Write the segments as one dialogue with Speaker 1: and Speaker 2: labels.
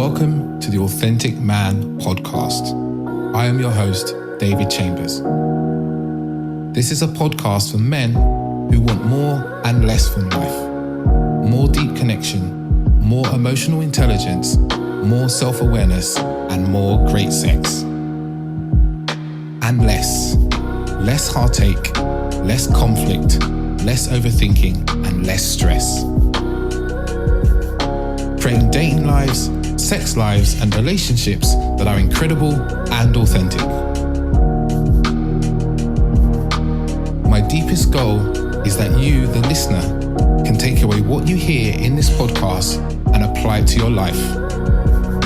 Speaker 1: Welcome to the Authentic Man podcast. I am your host, David Chambers. This is a podcast for men who want more and less from life. More deep connection, more emotional intelligence, more self-awareness, and more great sex. And less heartache, less conflict, less overthinking, and less stress. Creating dating lives, sex lives, and relationships that are incredible and authentic. My deepest goal is that you, the listener, can take away what you hear in this podcast and apply it to your life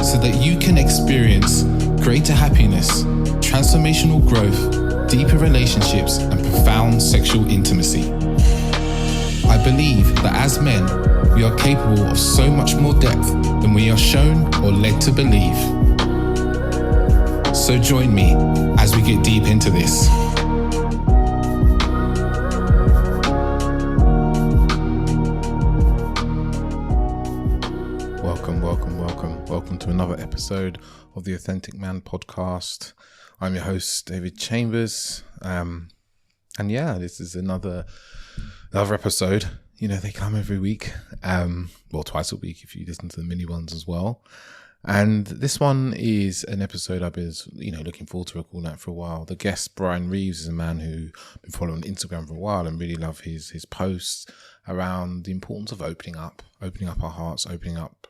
Speaker 1: so that you can experience greater happiness, transformational growth, deeper relationships, and profound sexual intimacy. I believe that as men, we are capable of so much more depth than we are shown or led to believe. So join me as we get deep into this. Welcome to another episode of the Authentic Man podcast. I'm your host, David Chambers. This is another episode. You know, they come every week, twice a week if you listen to the mini ones as well. And this one is an episode I've been, looking forward to recording that for a while. The guest, Bryan Reeves, is a man who I've been following on Instagram for a while and really love his posts around the importance of opening up our hearts, opening up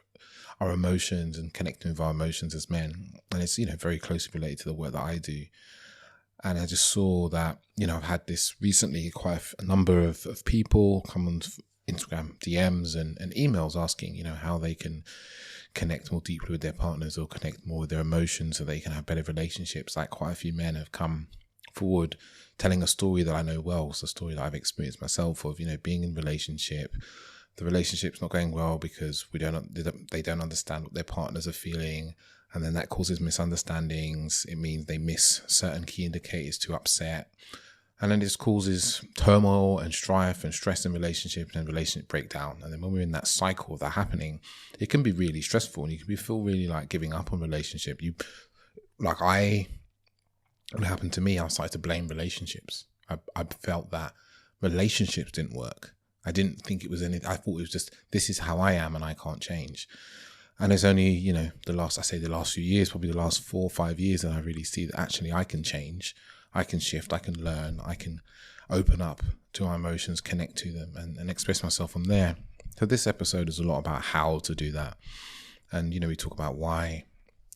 Speaker 1: our emotions and connecting with our emotions as men. And it's, very closely related to the work that I do. And I just saw that, I've had this recently, quite a number of people come on Instagram DMs and emails asking, how they can connect more deeply with their partners or connect more with their emotions so they can have better relationships. Like quite a few men have come forward telling a story that I know well. It's a story that I've experienced myself of, being in a relationship. The relationship's not going well because they don't understand what their partners are feeling. And then that causes misunderstandings. It means they miss certain key indicators to upset. And then this causes turmoil and strife and stress in relationship and relationship breakdown. And then when we're in that cycle of that happening, it can be really stressful and you can feel really like giving up on relationship. What happened to me, I started to blame relationships. I felt that relationships didn't work. I didn't think it was anything. I thought it was just, this is how I am and I can't change. And it's only, the last few years, probably the last 4 or 5 years, that I really see that actually I can change, I can shift, I can learn, I can open up to my emotions, connect to them and express myself from there. So this episode is a lot about how to do that. And, we talk about why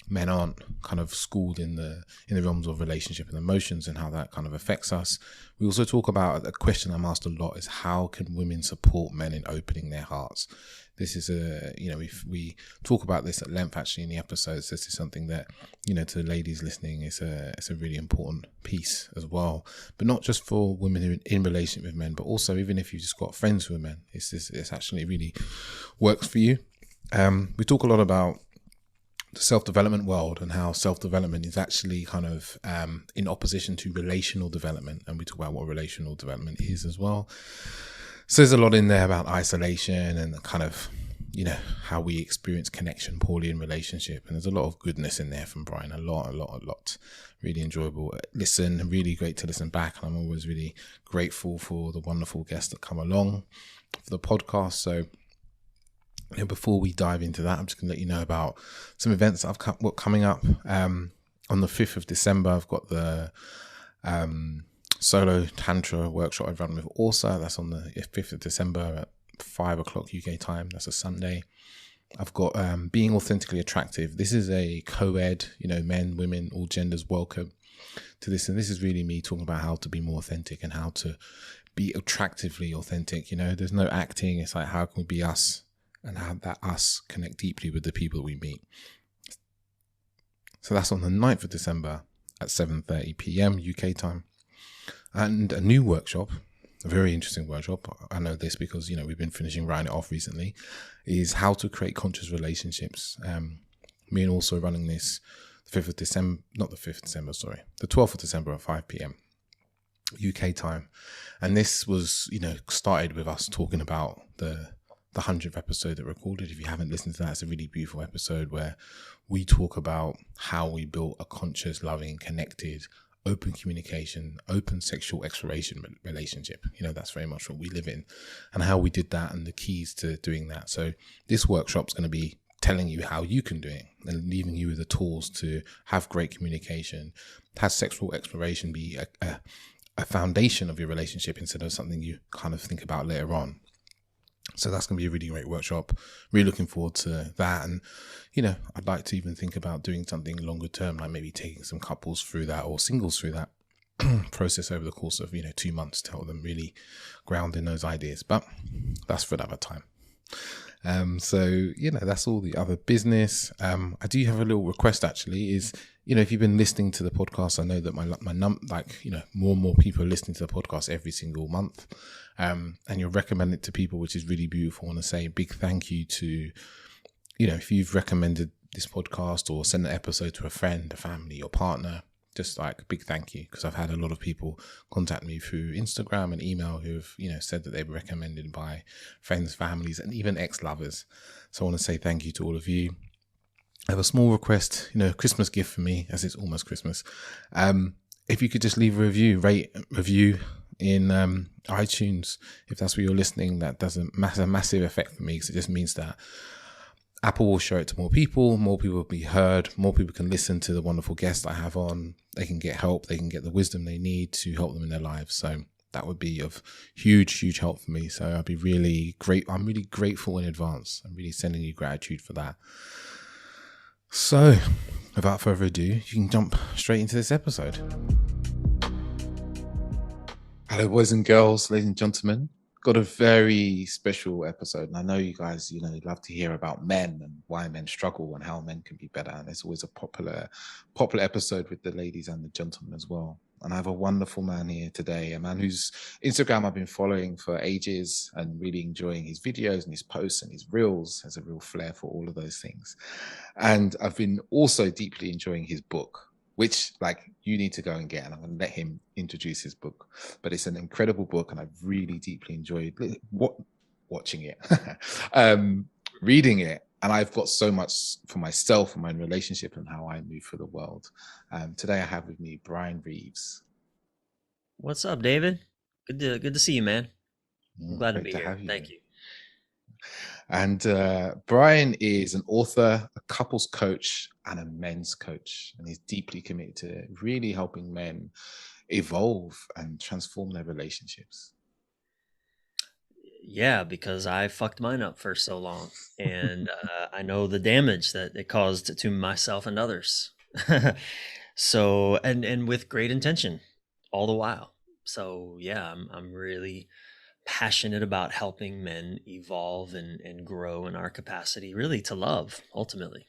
Speaker 1: men aren't kind of schooled in the realms of relationship and emotions and how that kind of affects us. We also talk about a question I'm asked a lot is how can women support men in opening their hearts? This is we talk about this at length actually in the episodes. This is something that, to the ladies listening, it's a really important piece as well. But not just for women who are in relationship with men, but also even if you've just got friends who are men, it's actually really works for you. We talk a lot about the self-development world and how self-development is actually kind of in opposition to relational development. And we talk about what relational development is as well. So there's a lot in there about isolation and the kind of, how we experience connection poorly in relationship. And there's a lot of goodness in there from Bryan, a lot. Really enjoyable listen, really great to listen back. And I'm always really grateful for the wonderful guests that come along for the podcast. So before we dive into that, I'm just going to let you know about some events that I've got coming up. On the 5th of December, I've got the solo tantra workshop I've run with Orsa. That's on the 5th of December at 5 o'clock UK time. That's a Sunday. I've got Being Authentically Attractive. This is a co-ed, men, women, all genders welcome to this. And this is really me talking about how to be more authentic and how to be attractively authentic. There's no acting. It's like, how can we be us and how that us connect deeply with the people we meet. So that's on the 9th of December at 7:30 p.m. UK time. And a new workshop, a very interesting workshop, I know this because, we've been writing it off recently, is how to create conscious relationships. Me and also running this the 12th of December at 5 p.m. UK time. And this was, started with us talking about the the 100th episode that recorded. If you haven't listened to that, it's a really beautiful episode where we talk about how we built a conscious, loving, connected, open communication, open sexual exploration relationship. That's very much what we live in, and how we did that and the keys to doing that. So this workshop's going to be telling you how you can do it and leaving you with the tools to have great communication, have sexual exploration be a foundation of your relationship instead of something you kind of think about later on. So that's going to be a really great workshop. Really looking forward to that. And, I'd like to even think about doing something longer term, like maybe taking some couples through that or singles through that process over the course of, 2 months to help them really ground in those ideas. But that's for another time. So, that's all the other business. I do have a little request actually is, if you've been listening to the podcast, I know that more and more people are listening to the podcast every single month. And you'll recommend it to people, which is really beautiful. I want to say a big thank you to, if you've recommended this podcast or sent an episode to a friend, a family, your partner, just like a big thank you, because I've had a lot of people contact me through Instagram and email who've, said that they were recommended by friends, families, and even ex-lovers. So I want to say thank you to all of you. I have a small request, Christmas gift for me, as it's almost Christmas. If you could just leave a review in iTunes, if that's where you're listening, that does a massive effect for me, because it just means that Apple will show it to more people will be heard, more people can listen to the wonderful guests I have on, they can get help, they can get the wisdom they need to help them in their lives. So that would be of huge help for me. So I'd be really great. I'm really grateful in advance. I'm really sending you gratitude for that. So without further ado, you can jump straight into this episode. Hello, boys and girls, ladies and gentlemen. Got a very special episode, and I know you guys, love to hear about men and why men struggle and how men can be better. And it's always a popular episode with the ladies and the gentlemen as well. And I have a wonderful man here today, a man whose Instagram I've been following for ages and really enjoying his videos and his posts and his reels. Has a real flair for all of those things. And I've been also deeply enjoying his book, which you need to go and get, and I'm going to let him introduce his book. But it's an incredible book, and I've really deeply enjoyed watching it, reading it, and I've got so much for myself and my relationship and how I move through the world. Today I have with me Bryan Reeves.
Speaker 2: What's up, David? Good to see you, man. I'm glad to be here. Thank you.
Speaker 1: And Bryan is an author, a couples coach, and a men's coach. And he's deeply committed to really helping men evolve and transform their relationships.
Speaker 2: Yeah, because I fucked mine up for so long. And I know the damage that it caused to myself and others. So, and with great intention all the while. So yeah, I'm really passionate about helping men evolve and grow in our capacity really to love ultimately.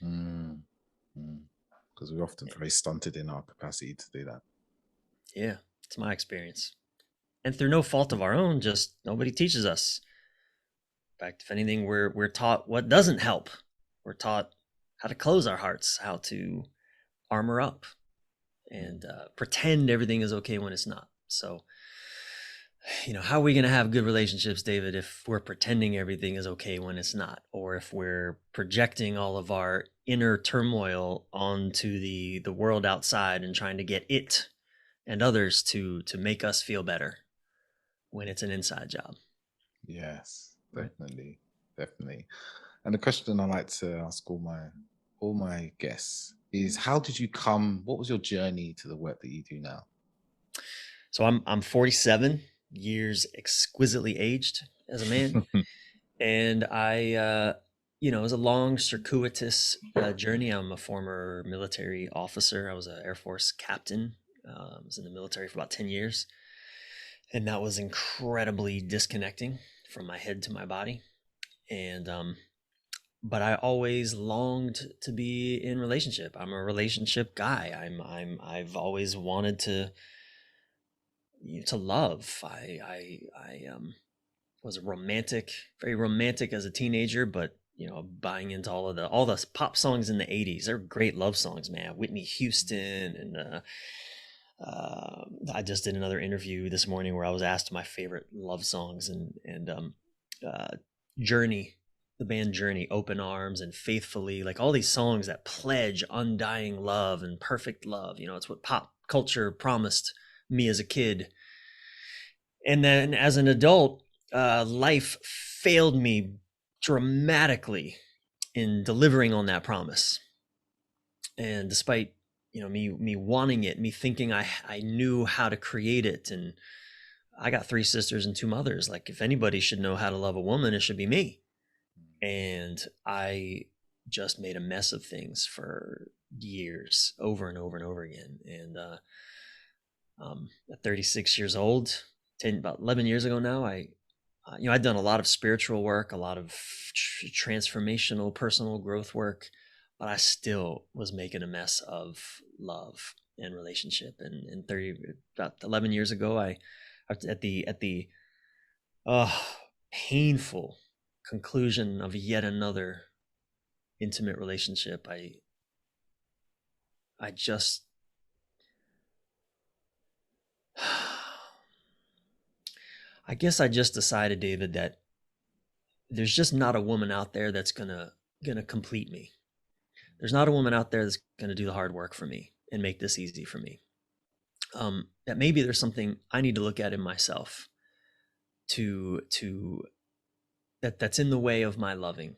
Speaker 1: Because we're often very stunted in our capacity to do that.
Speaker 2: Yeah, it's my experience. And through no fault of our own, just nobody teaches us. In fact, if anything, we're taught what doesn't help. We're taught how to close our hearts, how to armor up and pretend everything is okay when it's not. So, how are we going to have good relationships, David, if we're pretending everything is okay when it's not, or if we're projecting all of our inner turmoil onto the world outside and trying to get it and others to make us feel better when it's an inside job?
Speaker 1: Yes, definitely. And the question I like to ask all my guests is, how did you what was your journey to the work that you do now?
Speaker 2: So I'm 47 years exquisitely aged as a man. And I, it was a long circuitous journey. I'm a former military officer. I was an Air Force captain. I was in the military for about 10 years. And that was incredibly disconnecting from my head to my body. And, but I always longed to be in relationship. I'm a relationship guy. I've always wanted to love. I was very romantic as a teenager, but buying into all the pop songs in the 80s. They're great love songs, man. Whitney Houston, and I just did another interview this morning where I was asked my favorite love songs, and Journey, the band Journey, Open Arms and Faithfully, like all these songs that pledge undying love and perfect love. You know, it's what pop culture promised me as a kid. And then as an adult, life failed me dramatically in delivering on that promise. And despite, you know, me wanting it, me thinking I knew how to create it, and I got 3 sisters and 2 mothers. Like, if anybody should know how to love a woman, it should be me. And I just made a mess of things for years, over and over and over again. And at 36 years old, about 11 years ago now, I'd done a lot of spiritual work, a lot of transformational personal growth work, but I still was making a mess of love and relationship. And about 11 years ago, at the painful conclusion of yet another intimate relationship, I just I guess I just decided, David, that there's just not a woman out there that's gonna complete me. There's not a woman out there that's gonna do the hard work for me and make this easy for me. That maybe there's something I need to look at in myself that's in the way of my loving.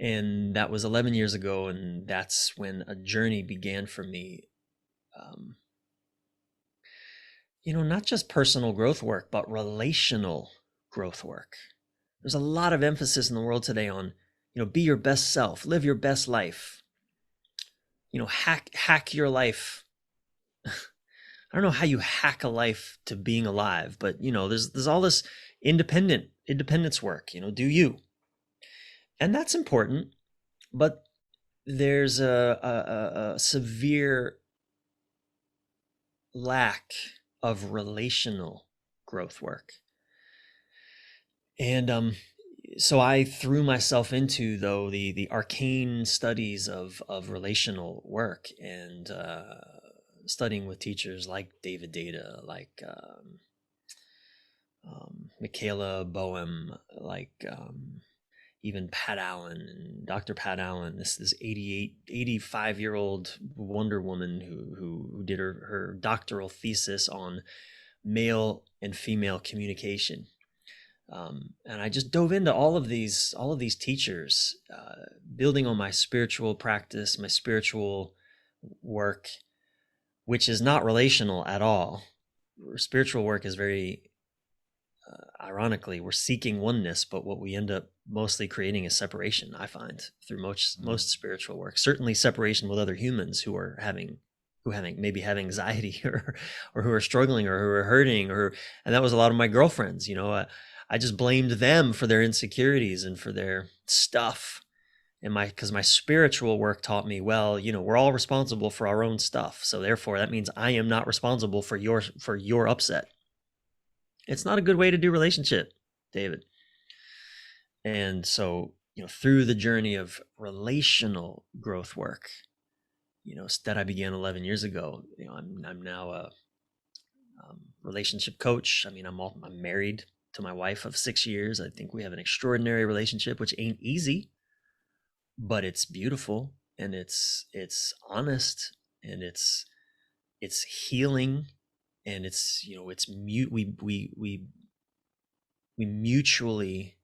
Speaker 2: And that was 11 years ago, and that's when a journey began for me. Not just personal growth work, but relational growth work. There's a lot of emphasis in the world today on, be your best self, live your best life, hack your life. I don't know how you hack a life to being alive, but there's all this independence work, do you? And that's important, but there's a severe lack of relational growth work. And so I threw myself into, though, the arcane studies of relational work, and studying with teachers like David Data, like Michaela Boehm, like even Pat Allen and Dr. Pat Allen, this 85-year-old Wonder Woman who did her doctoral thesis on male and female communication. And I just dove into all of these teachers, building on my spiritual practice, my spiritual work, which is not relational at all. Spiritual work is very, ironically, we're seeking oneness, but what we end up mostly creating is separation, I find, through most spiritual work. Certainly separation with other humans who maybe have anxiety or who are struggling or who are hurting, and that was a lot of my girlfriends. I just blamed them for their insecurities and for their stuff. And because my spiritual work taught me, well, we're all responsible for our own stuff. So therefore that means I am not responsible for your upset. It's not a good way to do relationship, David. And so, through the journey of relational growth work, that I began 11 years ago, I'm now a relationship coach. I mean, I'm married to my wife of 6 years. I think we have an extraordinary relationship, which ain't easy, but it's beautiful, and it's honest, and it's healing, and it's we mutually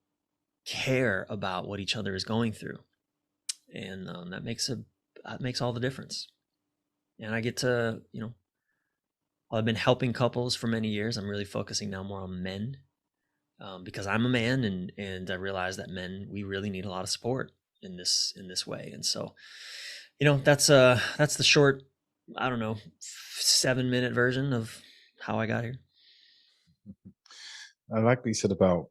Speaker 2: care about what each other is going through, and that makes all the difference. And I get to, I've been helping couples for many years. I'm really focusing now more on men, because I'm a man, and I realize that men, we really need a lot of support in this way. And so, that's the short, 7-minute version of how I got here.
Speaker 1: I like what you said about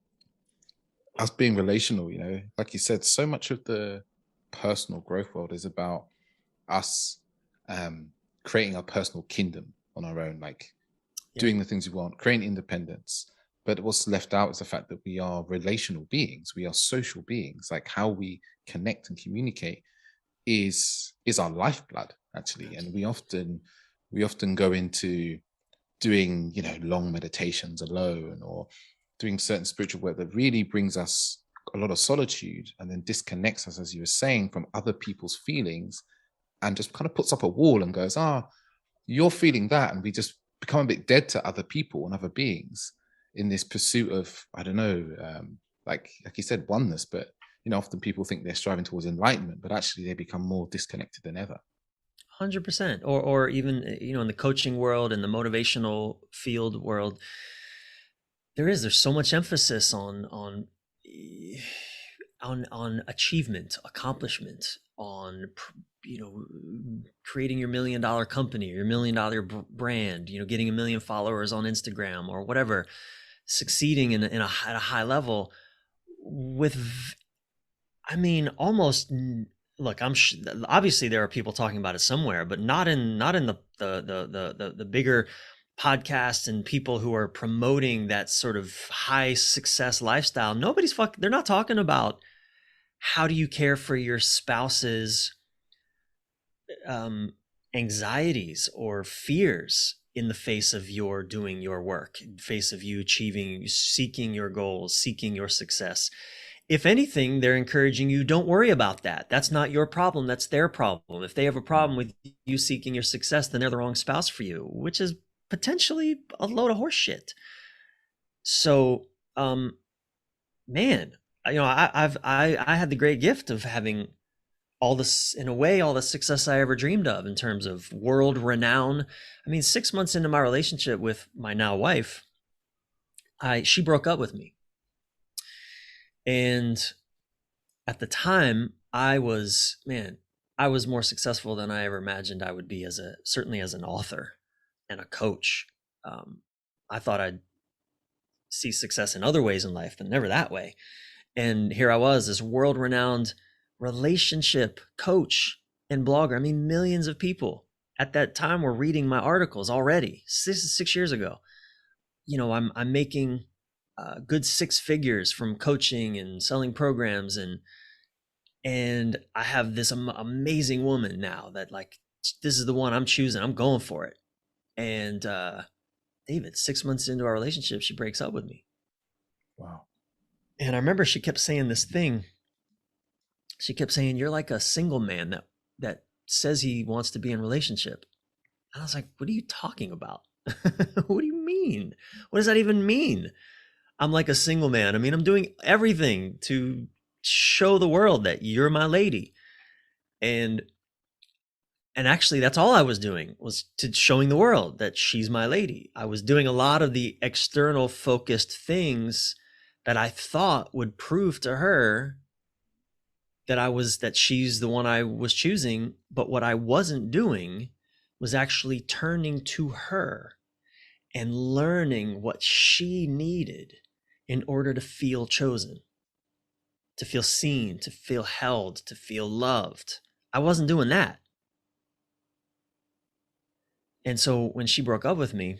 Speaker 1: us being relational. Like you said, so much of the personal growth world is about us creating our personal kingdom on our own, doing the things we want, creating independence. But what's left out is the fact that we are relational beings. We are social beings. Like, how we connect and communicate is our lifeblood, actually. And we often go into doing, long meditations alone, or doing certain spiritual work that really brings us a lot of solitude and then disconnects us, as you were saying, from other people's feelings, and just kind of puts up a wall and goes, you're feeling that. And we just become a bit dead to other people and other beings in this pursuit of, I don't know, like you said, oneness. But, often people think they're striving towards enlightenment, but actually they become more disconnected than ever.
Speaker 2: 100%. Or even, in the coaching world and the motivational field world, there's so much emphasis on achievement, accomplishment, on creating your $1 million company or your $1 million brand, getting 1 million followers on Instagram or whatever, succeeding at a high level with, almost, look, obviously there are people talking about it somewhere, but not in the bigger podcasts and people who are promoting that sort of high success lifestyle. They're not talking about how do you care for your spouse's anxieties or fears in the face of your doing your work, in the face of you seeking your goals, seeking your success. If anything, they're encouraging you, don't worry about that. That's not your problem. That's their problem. If they have a problem with you seeking your success, then they're the wrong spouse for you, which is potentially a load of horse shit. So, man, I had the great gift of having all this, in a way, all the success I ever dreamed of in terms of world renown. 6 months into my relationship with my now wife, she broke up with me. And at the time, I was more successful than I ever imagined I would be, certainly as an author and a coach. I thought I'd see success in other ways in life, but never that way. And here I was, this world-renowned relationship coach and blogger. Millions of people at that time were reading my articles already. 6 years ago. I'm making good 6 figures from coaching and selling programs, and I have this amazing woman now that, like, this is the one I'm choosing. I'm going for it. And David, 6 months into our relationship, she breaks up with me.
Speaker 1: Wow.
Speaker 2: And I remember she kept saying this thing. She kept saying, "You're like a single man that says he wants to be in a relationship." And I was like, "What are you talking about? What do you mean? What does that even mean? I'm like a single man. I'm doing everything to show the world that you're my lady." And actually, that's all I was doing, was to showing the world that she's my lady. I was doing a lot of the external focused things that I thought would prove to her that she's the one I was choosing. But what I wasn't doing was actually turning to her and learning what she needed in order to feel chosen, to feel seen, to feel held, to feel loved. I wasn't doing that. And so when she broke up with me,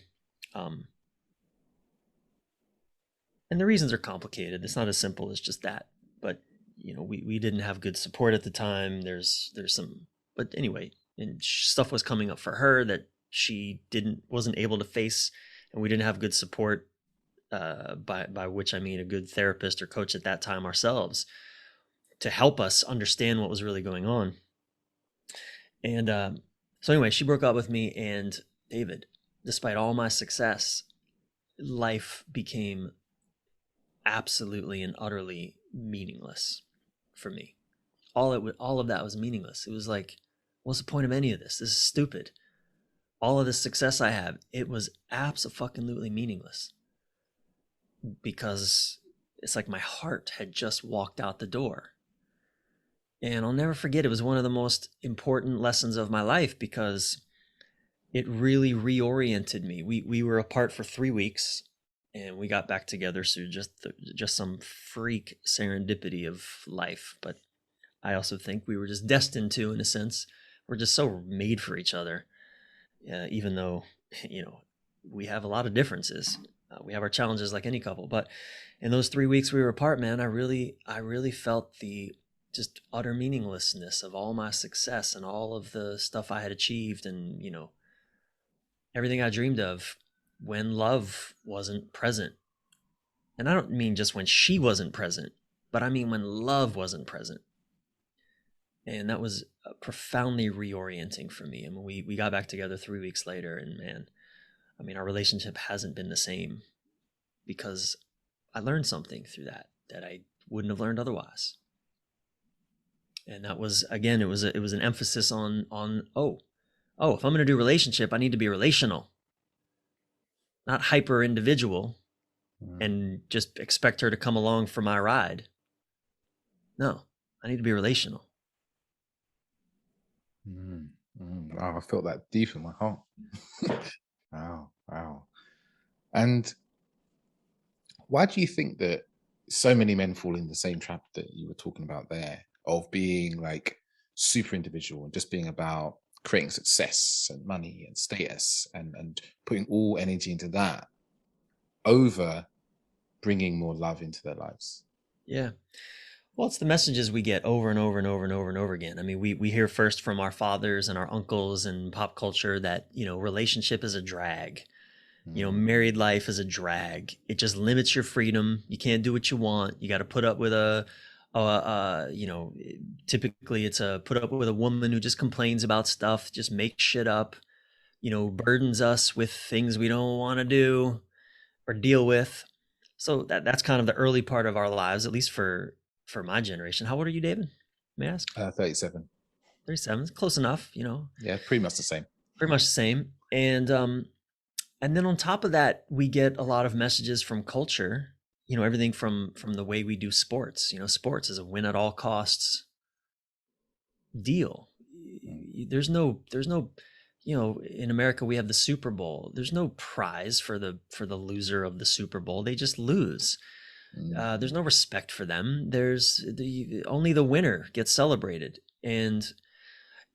Speaker 2: and the reasons are complicated. It's not as simple as just that. But we didn't have good support at the time. There's some, but anyway, and stuff was coming up for her that she wasn't able to face, and we didn't have good support. By which I mean a good therapist or coach at that time ourselves, to help us understand what was really going on. And so anyway, she broke up with me, and David, despite all my success, life became absolutely and utterly meaningless for me. All of that was meaningless. It was like, what's the point of any of this? This is stupid. All of the success I have, it was absolutely meaningless, because it's like my heart had just walked out the door. And I'll never forget, it was one of the most important lessons of my life, because it really reoriented me. We were apart for 3 weeks, and we got back together through just some freak serendipity of life. But I also think we were just destined to, in a sense. We're just so made for each other, even though, we have a lot of differences. We have our challenges like any couple. But in those 3 weeks we were apart, man, I really felt the just utter meaninglessness of all my success and all of the stuff I had achieved, and everything I dreamed of, when love wasn't present. And I don't mean just when she wasn't present, but I mean when love wasn't present. And that was profoundly reorienting for me. I mean, we got back together 3 weeks later, and man, I mean, our relationship hasn't been the same because I learned something through that I wouldn't have learned otherwise. And that was, again, it was an emphasis on if I'm going to do relationship, I need to be relational, not hyper individual and just expect her to come along for my ride. No, I need to be relational.
Speaker 1: Wow, I felt that deep in my heart. Wow. And why do you think that so many men fall in the same trap that you were talking about there, of being like super individual and just being about creating success and money and status and putting all energy into that over bringing more love into their lives?
Speaker 2: Yeah. Well, it's the messages we get over and over and over and over and over again. I mean, we hear first from our fathers and our uncles and pop culture that, relationship is a drag. Married life is a drag. It just limits your freedom. You can't do what you want. You got to put up with typically it's put up with a woman who just complains about stuff, just makes shit up, burdens us with things we don't want to do or deal with. So that's kind of the early part of our lives, at least for my generation. How old are you, David? May I ask?
Speaker 1: 37.
Speaker 2: 37, close enough,
Speaker 1: Yeah, pretty much the same.
Speaker 2: Pretty much the same. And then on top of that, we get a lot of messages from culture, everything from the way we do sports. Sports is a win at all costs deal. There's no, in America we have the Super Bowl. There's no prize for the loser of the Super Bowl. They just lose. There's no respect for them. There's only the winner gets celebrated. And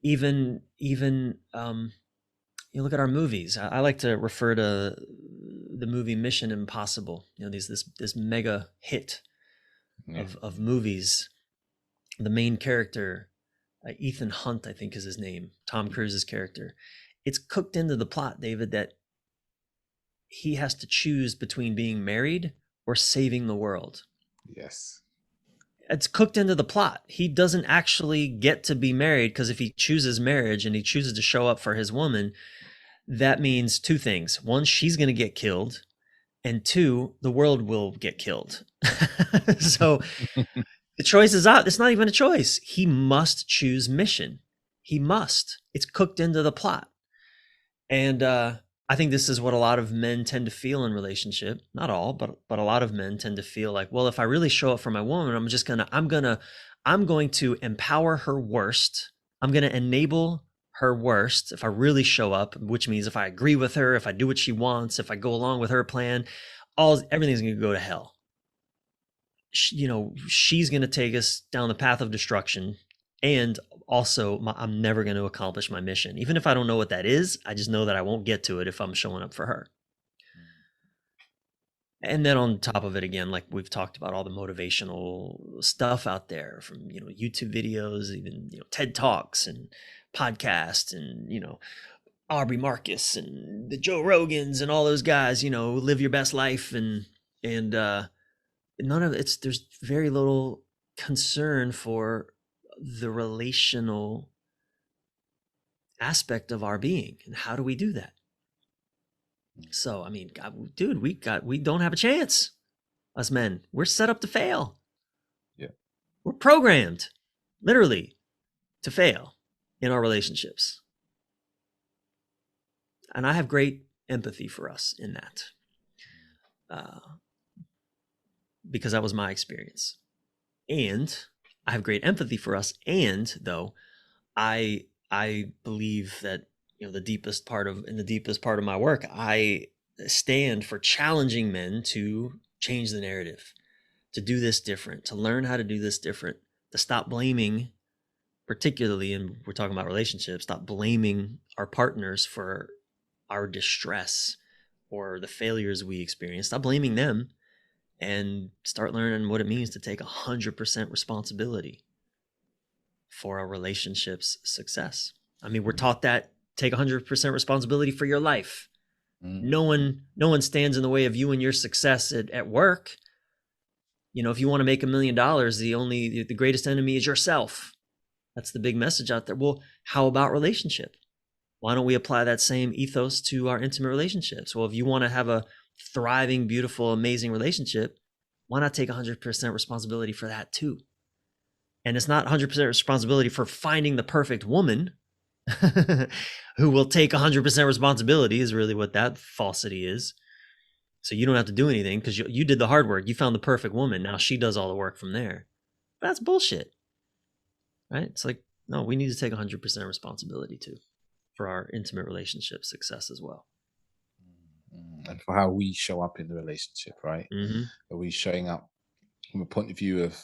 Speaker 2: even you look at our movies. I like to refer to the movie Mission Impossible. This mega hit of movies. The main character, Ethan Hunt, I think is his name, Tom Cruise's character. It's cooked into the plot, David, that he has to choose between being married or saving the world.
Speaker 1: Yes.
Speaker 2: It's cooked into the plot. He doesn't actually get to be married because if he chooses marriage and he chooses to show up for his woman, that means two things. One, she's going to get killed. And two, the world will get killed. So the choice is out. It's not even a choice. He must choose mission. He must. It's cooked into the plot. And I think this is what a lot of men tend to feel in relationship. Not all, but a lot of men tend to feel like, well, if I really show up for my woman, I'm going to empower her worst. I'm going to enable her worst if I really show up, which means if I agree with her, if I do what she wants, if I go along with her plan, everything's going to go to hell. She's going to take us down the path of destruction. And also, I'm never going to accomplish my mission. Even if I don't know what that is, I just know that I won't get to it if I'm showing up for her. And then on top of it, again, like we've talked about all the motivational stuff out there from, YouTube videos, even, TED Talks and podcasts and, Aubrey Marcus and the Joe Rogans and all those guys, live your best life. And none of it's, there's very little concern for the relational aspect of our being. And how do we do that? So, I mean, God, dude, we don't have a chance. Us men, we're set up to fail.
Speaker 1: Yeah.
Speaker 2: We're programmed literally to fail in our relationships. And I have great empathy for us in that. Because that was my experience. And I have great empathy for us. And though I believe that, in the deepest part of my work, I stand for challenging men to change the narrative, to do this different, to learn how to do this different, to stop blaming, particularly, and we're talking about relationships, stop blaming our partners for our distress or the failures we experience. Stop blaming them and start learning what it means to take 100% responsibility for our relationship's success. I mean, we're taught that take 100% responsibility for your life. No one stands in the way of you and your success at work. if you want to make $1 million, the greatest enemy is yourself. That's the big message out there. Well, how about relationship? Why don't we apply that same ethos to our intimate relationships? Well, if you want to have a thriving, beautiful, amazing relationship, why not take 100% responsibility for that too? And it's not 100% responsibility for finding the perfect woman who will take 100% responsibility is really what that falsity is. So you don't have to do anything because you did the hard work. You found the perfect woman. Now she does all the work from there. That's bullshit, right? It's like, no, we need to take 100% responsibility too for our intimate relationship success as well.
Speaker 1: And for how we show up in the relationship, right? Are we showing up from a point of view of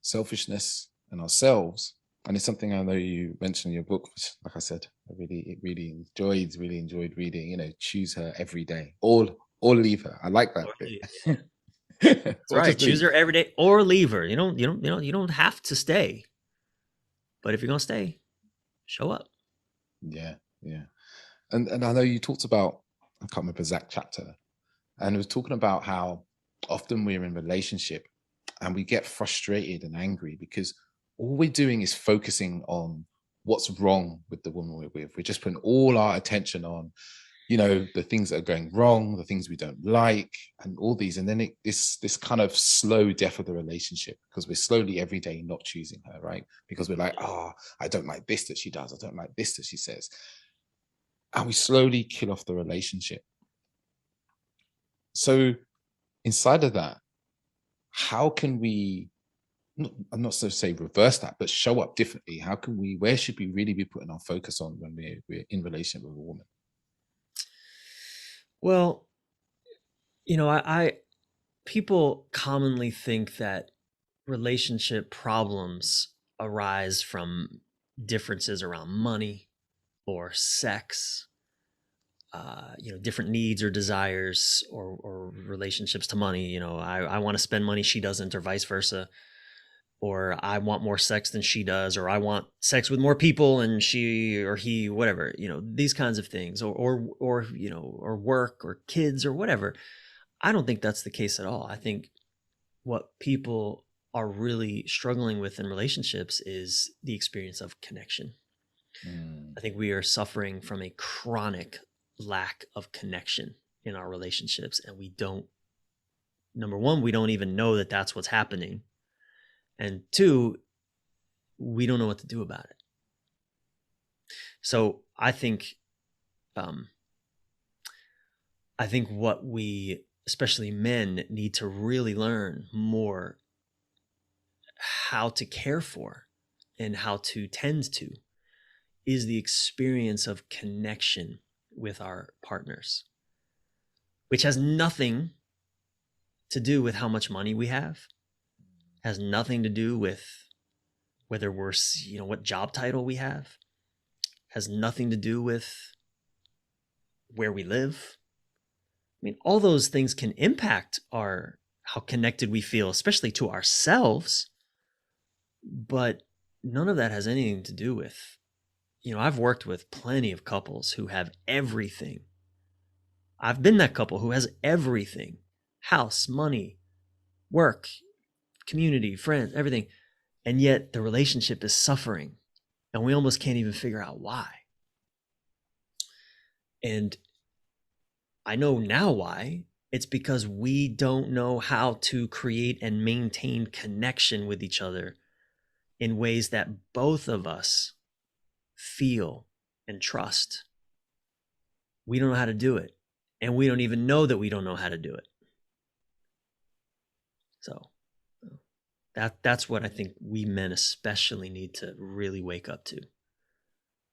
Speaker 1: selfishness and ourselves? And it's something I know you mentioned in your book, which, like I said, I really enjoyed reading. Choose her every day, or leave her. I like that bit.
Speaker 2: That's right. Choose her every day or leave her. You don't have to stay. But if you're gonna stay, show up.
Speaker 1: Yeah. And I know you talked about, I can't remember the exact chapter, and it was talking about how often we're in relationship and we get frustrated and angry because all we're doing is focusing on what's wrong with the woman we're with. We're just putting all our attention on, the things that are going wrong, the things we don't like, and all these. And then this kind of slow death of the relationship, because we're slowly every day not choosing her, right? Because we're like, I don't like this that she does. I don't like this that she says. And we slowly kill off the relationship. So inside of that, how can we, I'm not so to say reverse that, but show up differently? Where should we really be putting our focus on when we're in relationship with a woman?
Speaker 2: Well, people commonly think that relationship problems arise from differences around money or sex, different needs or desires or relationships to money. I want to spend money, she doesn't, or vice versa. Or I want more sex than she does, or I want sex with more people and she or he, whatever, these kinds of things, or work or kids or whatever. I don't think that's the case at all. I think what people are really struggling with in relationships is the experience of connection. I think we are suffering from a chronic lack of connection in our relationships. And number one, we don't even know that that's what's happening. And two, we don't know what to do about it. So I think what we, especially men, need to really learn more how to care for and how to tend to is the experience of connection with our partners, which has nothing to do with how much money we have, has nothing to do with whether we're, what job title we have, has nothing to do with where we live. I mean, all those things can impact how connected we feel, especially to ourselves, but none of that has anything to do with, I've worked with plenty of couples who have everything. I've been that couple who has everything: house, money, work, community, friends, everything. And yet the relationship is suffering and we almost can't even figure out why. And I know now why. It's because we don't know how to create and maintain connection with each other in ways that both of us feel and trust. We don't know how to do it. And we don't even know that we don't know how to do it. So that's what I think we men especially need to really wake up to.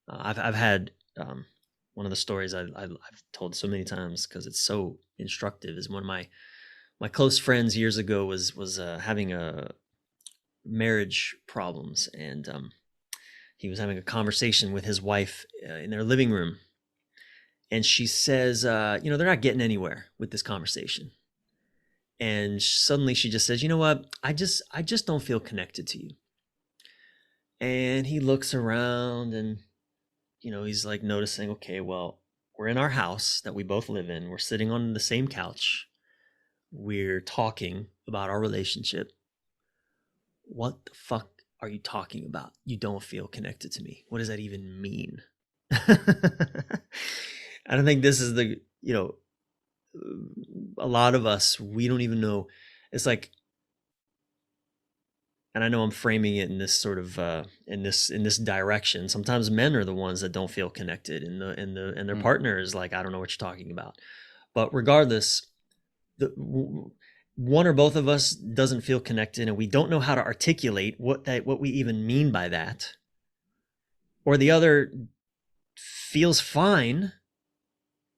Speaker 2: I've had one of the stories I've told so many times because it's so instructive is one of my close friends years ago was having a marriage problems, and he was having a conversation with his wife in their living room, and she says, they're not getting anywhere with this conversation. And suddenly she just says, you know what? I just don't feel connected to you. And he looks around and, he's like noticing, okay, well, we're in our house that we both live in. We're sitting on the same couch. We're talking. about our relationship. What the fuck are you talking about? You don't feel connected to me. What does that even mean? I don't think this is the, a lot of us, we don't even know. It's like, and I know I'm framing it in this sort of in this direction. Sometimes men are the ones that don't feel connected, and their partner is like, I don't know what you're talking about. But regardless, one or both of us doesn't feel connected, and we don't know how to articulate what we even mean by that, or the other feels fine,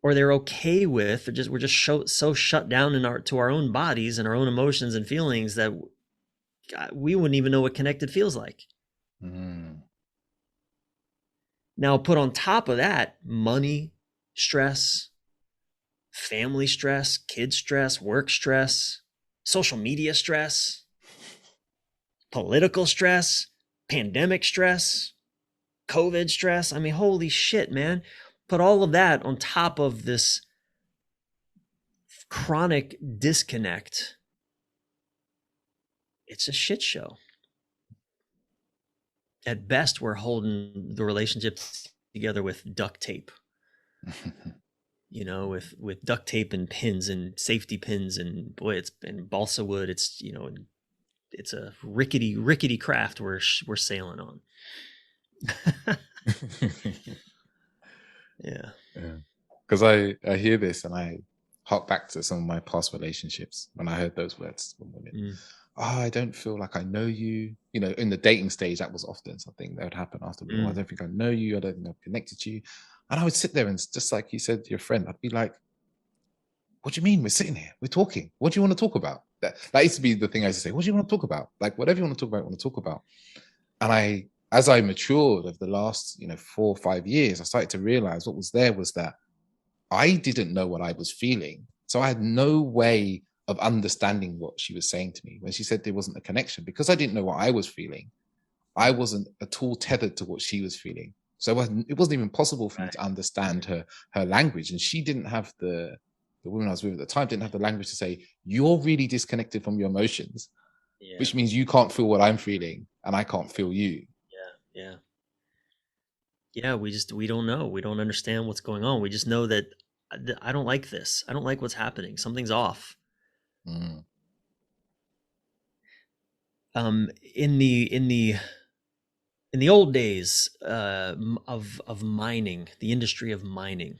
Speaker 2: or they're okay with, or we're just so shut down to our own bodies and our own emotions and feelings that we wouldn't even know what connected feels like. Now, put on top of that money stress, family stress, kid stress, work stress, social media stress, political stress, pandemic stress, COVID stress. I mean, holy shit, man. Put all of that on top of this chronic disconnect. It's a shit show. At best, we're holding the relationship together with duct tape. With duct tape and pins and safety pins, and boy, it's and balsa wood. It's it's a rickety craft we're sailing on. Yeah.
Speaker 1: Because I hear this and I hark back to some of my past relationships when I heard those words from women. I don't feel like I know you. In the dating stage, that was often something that would happen after. I don't think I know you. I don't think I've connected to you. And I would sit there and just like you said to your friend, I'd be like, what do you mean? We're sitting here, we're talking. What do you want to talk about? That used to be the thing I used to say. What do you want to talk about? Like, whatever you want to talk about, I want to talk about. And as I matured over the last, 4 or 5 years, I started to realize what was there was that I didn't know what I was feeling. So I had no way of understanding what she was saying to me when she said there wasn't a connection, because I didn't know what I was feeling. I wasn't at all tethered to what she was feeling. So it wasn't even possible for me to understand her language. And she didn't have the woman I was with at the time didn't have the language to say, you're really disconnected from your emotions, which means you can't feel what I'm feeling and I can't feel you.
Speaker 2: Yeah, we don't know. We don't understand what's going on. We just know that I don't like this. I don't like what's happening. Something's off. In the old days of mining, the industry of mining,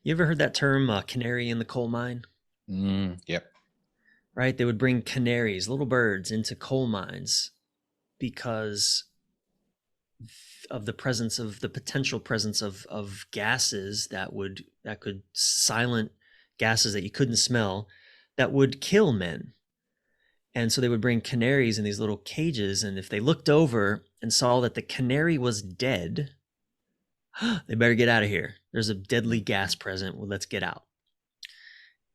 Speaker 2: you ever heard that term, canary in the coal mine?
Speaker 1: Yep.
Speaker 2: Right? They would bring canaries, little birds, into coal mines because of the potential presence of gases that could silent gases that you couldn't smell that would kill men. And so they would bring canaries in these little cages, and if they looked over and saw that the canary was dead, they better get out of here. There's a deadly gas present. Well, let's get out.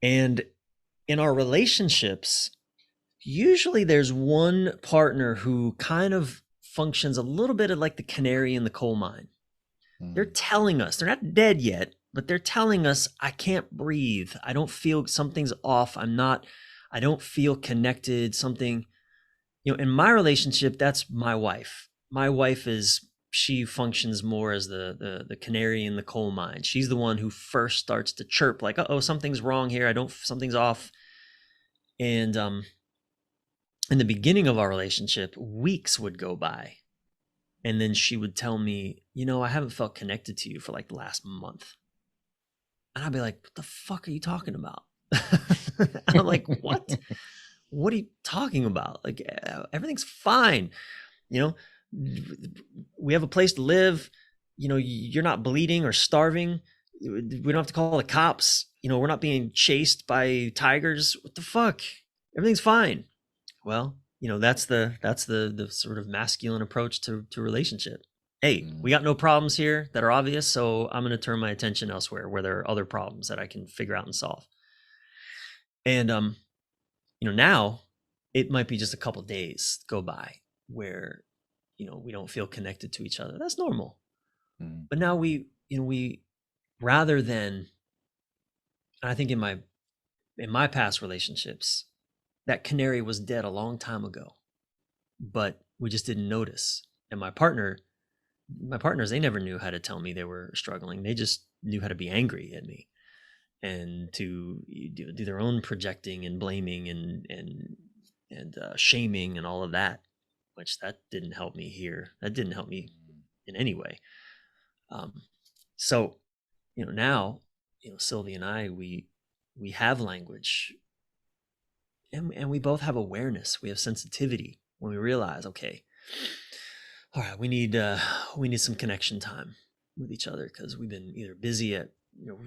Speaker 2: And in our relationships, usually there's one partner who kind of functions a little bit like the canary in the coal mine. They're telling us, they're not dead yet, but they're telling us, I can't breathe. I don't feel, something's off. I don't feel connected. Something, in my relationship, that's my wife. My wife she functions more as the canary in the coal mine. She's the one who first starts to chirp like, oh, something's wrong here. Something's off. And in the beginning of our relationship, weeks would go by. And then she would tell me, I haven't felt connected to you for like the last month. And I'd be like, what the fuck are you talking about? I'm like, what? What are you talking about? Like, everything's fine. We have a place to live. You're not bleeding or starving. We don't have to call the cops. We're not being chased by tigers. What the fuck? Everything's fine. Well, that's the sort of masculine approach to relationship. Hey, we got no problems here that are obvious, so I'm going to turn my attention elsewhere where there are other problems that I can figure out and solve. And now it might be just a couple days go by where we don't feel connected to each other. That's normal. But now we rather than, and I think in my past relationships, that canary was dead a long time ago, but we just didn't notice. And my partners, they never knew how to tell me they were struggling. They just knew how to be angry at me and to do their own projecting and blaming and shaming and all of that, which that didn't help me here. That didn't help me in any way. So, now, Sylvie and I, we have language, and we both have awareness. We have sensitivity when we realize, okay, all right, we need some connection time with each other, because we've been either busy at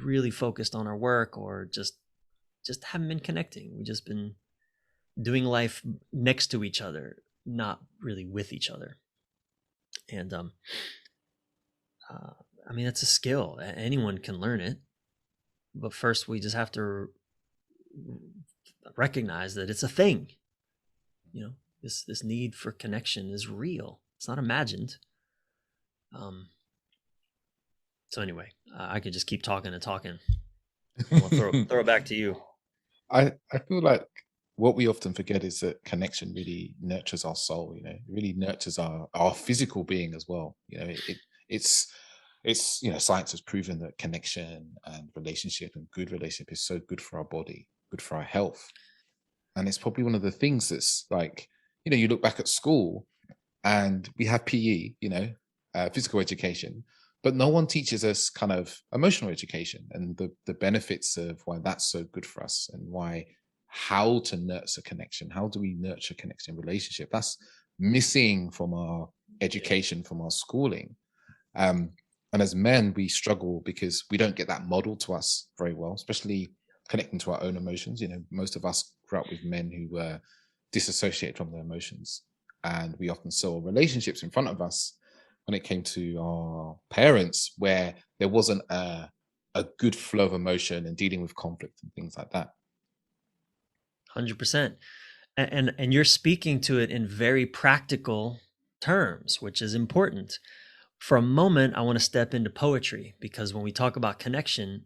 Speaker 2: really focused on our work, or just haven't been connecting. We've just been doing life next to each other, not really with each other. And I mean, it's a skill. Anyone can learn it, but first we just have to recognize that it's a thing. This need for connection is real. It's not imagined. So anyway, I could just keep talking and talking. I'll throw it back to you.
Speaker 1: I feel like what we often forget is that connection really nurtures our soul. It really nurtures our physical being as well. It's science has proven that connection and relationship and good relationship is so good for our body, good for our health. And it's probably one of the things that's like, you look back at school and we have PE, physical education, but no one teaches us kind of emotional education and the benefits of why that's so good for us, and how to nurture connection. How do we nurture connection relationship? That's missing from our education, from our schooling. And as men, we struggle because we don't get that model to us very well, especially connecting to our own emotions. Most of us grew up with men who were disassociated from their emotions, and we often saw relationships in front of us when it came to our parents where there wasn't a good flow of emotion and dealing with conflict and things like that.
Speaker 2: 100%. And you're speaking to it in very practical terms, which is important. For a moment, I want to step into poetry, because when we talk about connection,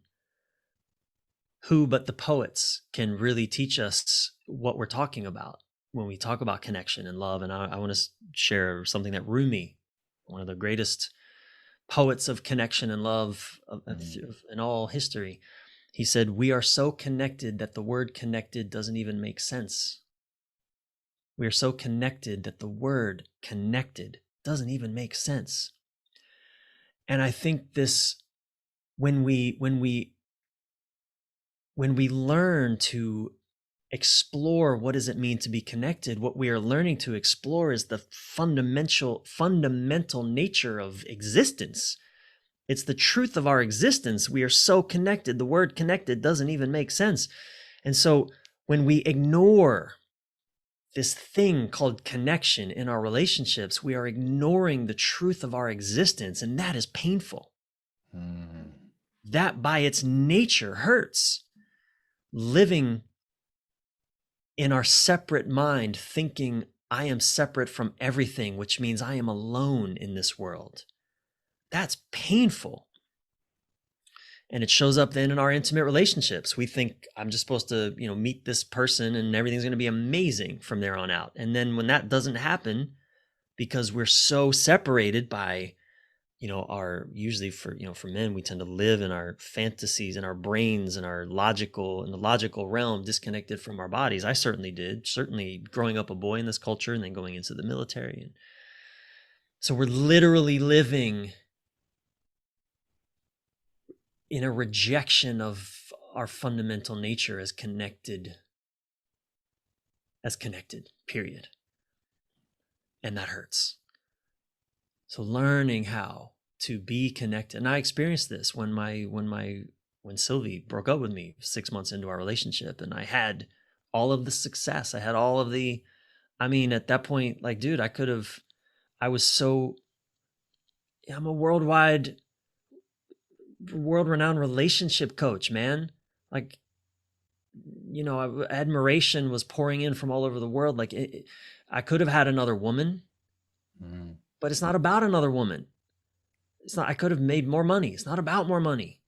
Speaker 2: who but the poets can really teach us what we're talking about when we talk about connection and love. And I want to share something that Rumi, one of the greatest poets of connection and love in all history, he said, "We are so connected that the word connected doesn't even make sense." We are so connected that the word connected doesn't even make sense. And I think this, when we learn to explore what does it mean to be connected, what we are learning to explore is the fundamental nature of existence. It's the truth of our existence. We are so connected. The word connected doesn't even make sense. And so when we ignore this thing called connection in our relationships, we are ignoring the truth of our existence, and that is painful. That by its nature hurts. Living in our separate mind, thinking I am separate from everything, which means I am alone in this world. That's painful. And it shows up then in our intimate relationships. We think I'm just supposed to, meet this person and everything's going to be amazing from there on out. And then when that doesn't happen, because we're so separated by, usually for men, we tend to live in our fantasies and our brains and in the logical realm, disconnected from our bodies. I certainly did, growing up a boy in this culture and then going into the military. And so we're literally living in a rejection of our fundamental nature as connected, period. And that hurts. So learning how to be connected. And I experienced this when Sylvie broke up with me 6 months into our relationship, and I had all of the success. I had all of at that point, dude, I'm a world-renowned relationship coach, man. Admiration was pouring in from all over the world. I could have had another woman, but it's not about another woman. It's not, I could have made more money. It's not about more money.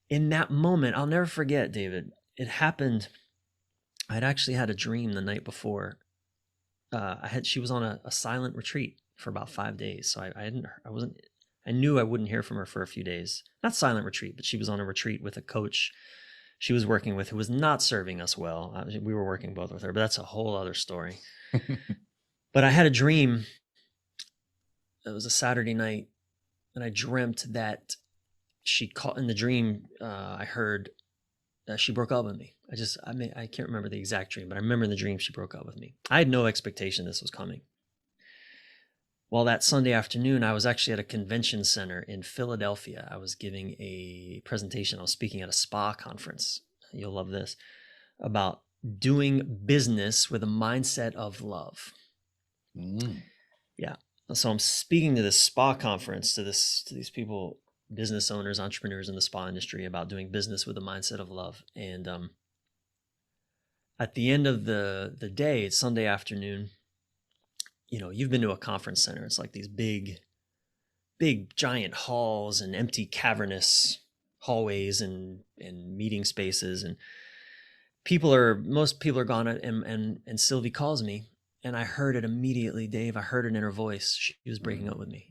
Speaker 2: in that moment, I'll never forget, David. It happened. I'd actually had a dream the night before. She was on a silent retreat for about 5 days. So I knew I wouldn't hear from her for a few days. Not silent retreat, but she was on a retreat with a coach she was working with who was not serving us well. We were working both with her, but that's a whole other story. But I had a dream. It was a Saturday night, and I dreamt that she called in the dream. I heard that she broke up with me. I can't remember the exact dream, but I remember in the dream she broke up with me. I had no expectation this was coming. Well, that Sunday afternoon, I was actually at a convention center in Philadelphia. I was giving a presentation. I was speaking at a spa conference. You'll love this, about doing business with a mindset of love. Yeah. So I'm speaking to this spa conference, to these people, business owners, entrepreneurs in the spa industry, about doing business with a mindset of love. And at the end of the day, it's Sunday afternoon. You've been to a conference center. It's like these big giant halls and empty cavernous hallways and meeting spaces. And most people are gone. And Sylvie calls me, and I heard it immediately, Dave. I heard it in her voice. She was breaking up with me.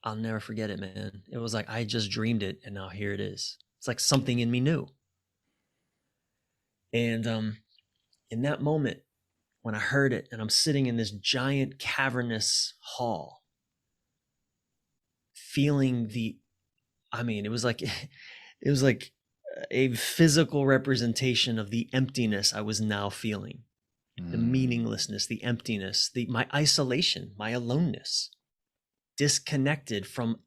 Speaker 2: I'll never forget it, man. It was like I just dreamed it, and now here it is. It's like something in me knew. And in that moment, when I heard it, and I'm sitting in this giant cavernous hall, feeling it was like a physical representation of the emptiness I was now feeling, the meaninglessness, the emptiness, my isolation, my aloneness, disconnected from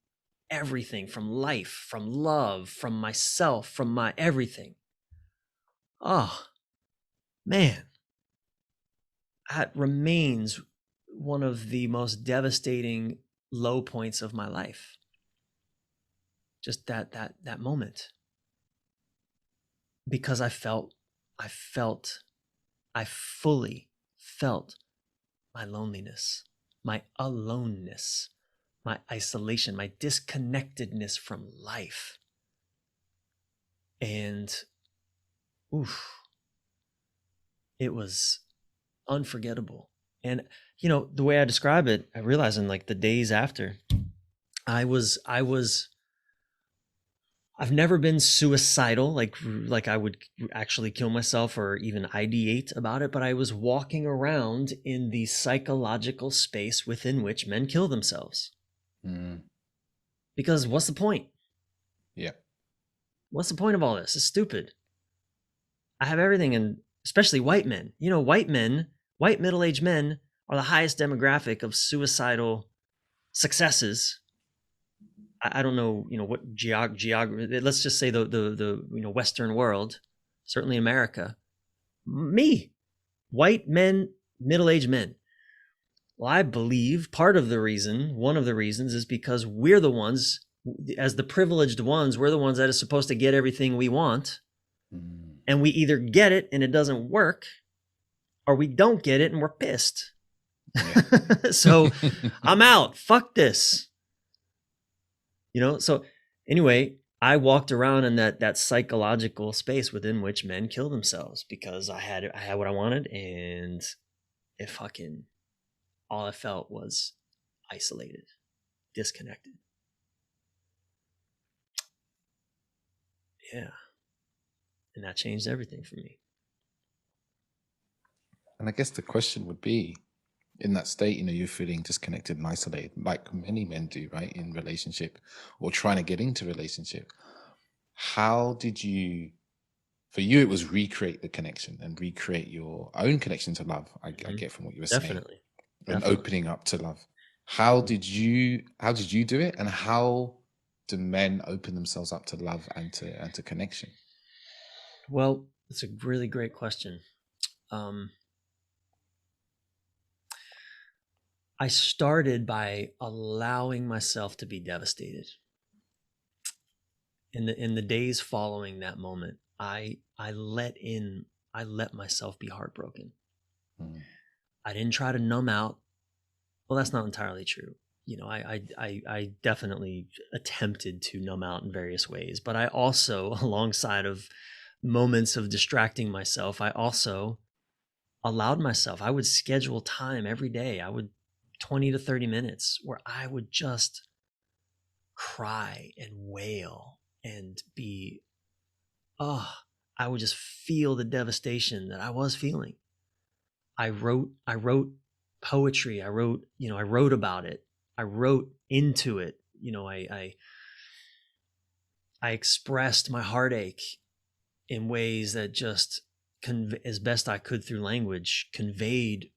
Speaker 2: everything, from life, from love, from myself, from my everything. Oh, man. That remains one of the most devastating low points of my life. Just that moment. Because I fully felt my loneliness, my aloneness, my isolation, my disconnectedness from life. And it was unforgettable. And the way I describe it, I realized in like the days after, I've never been suicidal, like I would actually kill myself or even ideate about it, but I was walking around in the psychological space within which men kill themselves. Because what's the point?
Speaker 1: Yeah.
Speaker 2: What's the point of all this? It's stupid. I have everything, and especially white men. White middle-aged men are the highest demographic of suicidal successes. I don't know, what geography. Let's just say the Western world, certainly America. Me, white men, middle-aged men. Well, I believe one of the reasons is because we're the ones, as the privileged ones, we're the ones that are supposed to get everything we want. And we either get it and it doesn't work, or we don't get it and we're pissed. Yeah. So I'm out. Fuck this. So anyway, I walked around in that psychological space within which men kill themselves because I had what I wanted, and all I felt was isolated, disconnected. Yeah. And that changed everything for me.
Speaker 1: And I guess the question would be, in that state, you're feeling disconnected and isolated, like many men do, right, in relationship or trying to get into relationship. How did you, for you, it was recreate the connection and recreate your own connection to love. I get from what you were saying. And opening up to love. How did you do it, and how do men open themselves up to love and to connection?
Speaker 2: Well, it's a really great question. I started by allowing myself to be devastated. In the days following that moment, I let myself be heartbroken. I didn't try to numb out. Well, that's not entirely true. I definitely attempted to numb out in various ways, but I also, alongside of moments of distracting myself, I also allowed myself, I would schedule time every day. I would 20 to 30 minutes where I would just cry and wail and be, I would just feel the devastation that I was feeling. I wrote poetry. I wrote about it. I wrote into it. I expressed my heartache in ways that just, as best I could through language, conveyed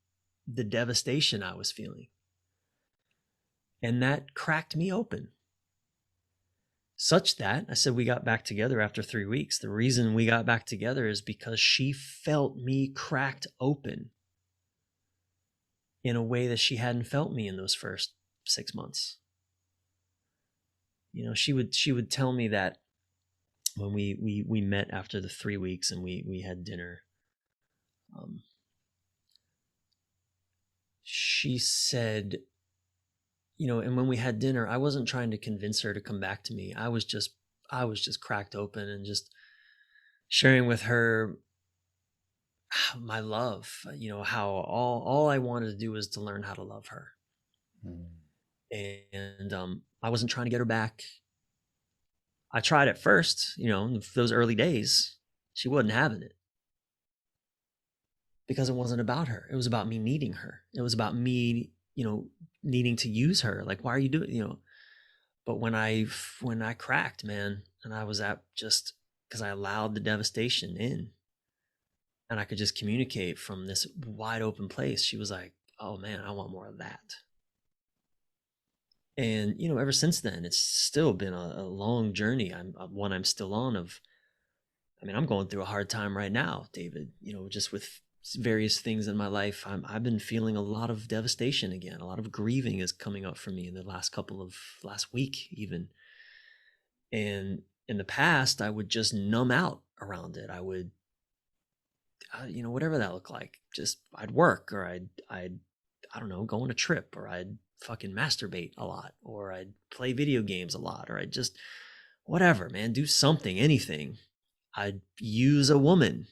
Speaker 2: the devastation I was feeling. And that cracked me open. Such that I said we got back together after 3 weeks. The reason we got back together is because she felt me cracked open in a way that she hadn't felt me in those first 6 months. She would tell me that when we met after the 3 weeks and we had dinner. She said, and when we had dinner, I wasn't trying to convince her to come back to me. I was just cracked open and just sharing with her my love, how all I wanted to do was to learn how to love her. And I wasn't trying to get her back. I tried at first, those early days, she wasn't having it. Because it wasn't about her. It was about me needing her. It was about me, needing to use her. Like, why are you doing, But when I cracked, man, and I was at, just because I allowed the devastation in, and I could just communicate from this wide open place, she was like, oh man, I want more of that. And, ever since then, it's still been a long journey. I'm still on I'm going through a hard time right now, David, just with various things in my life. I've been feeling a lot of devastation again. A lot of grieving is coming up for me in the last week even. And in the past, I would just numb out around it. I would, whatever that looked like, just I'd work, or I'd I don't know, go on a trip, or I'd fucking masturbate a lot, or I'd play video games a lot, or I'd just whatever, man, do something, anything. I'd use a woman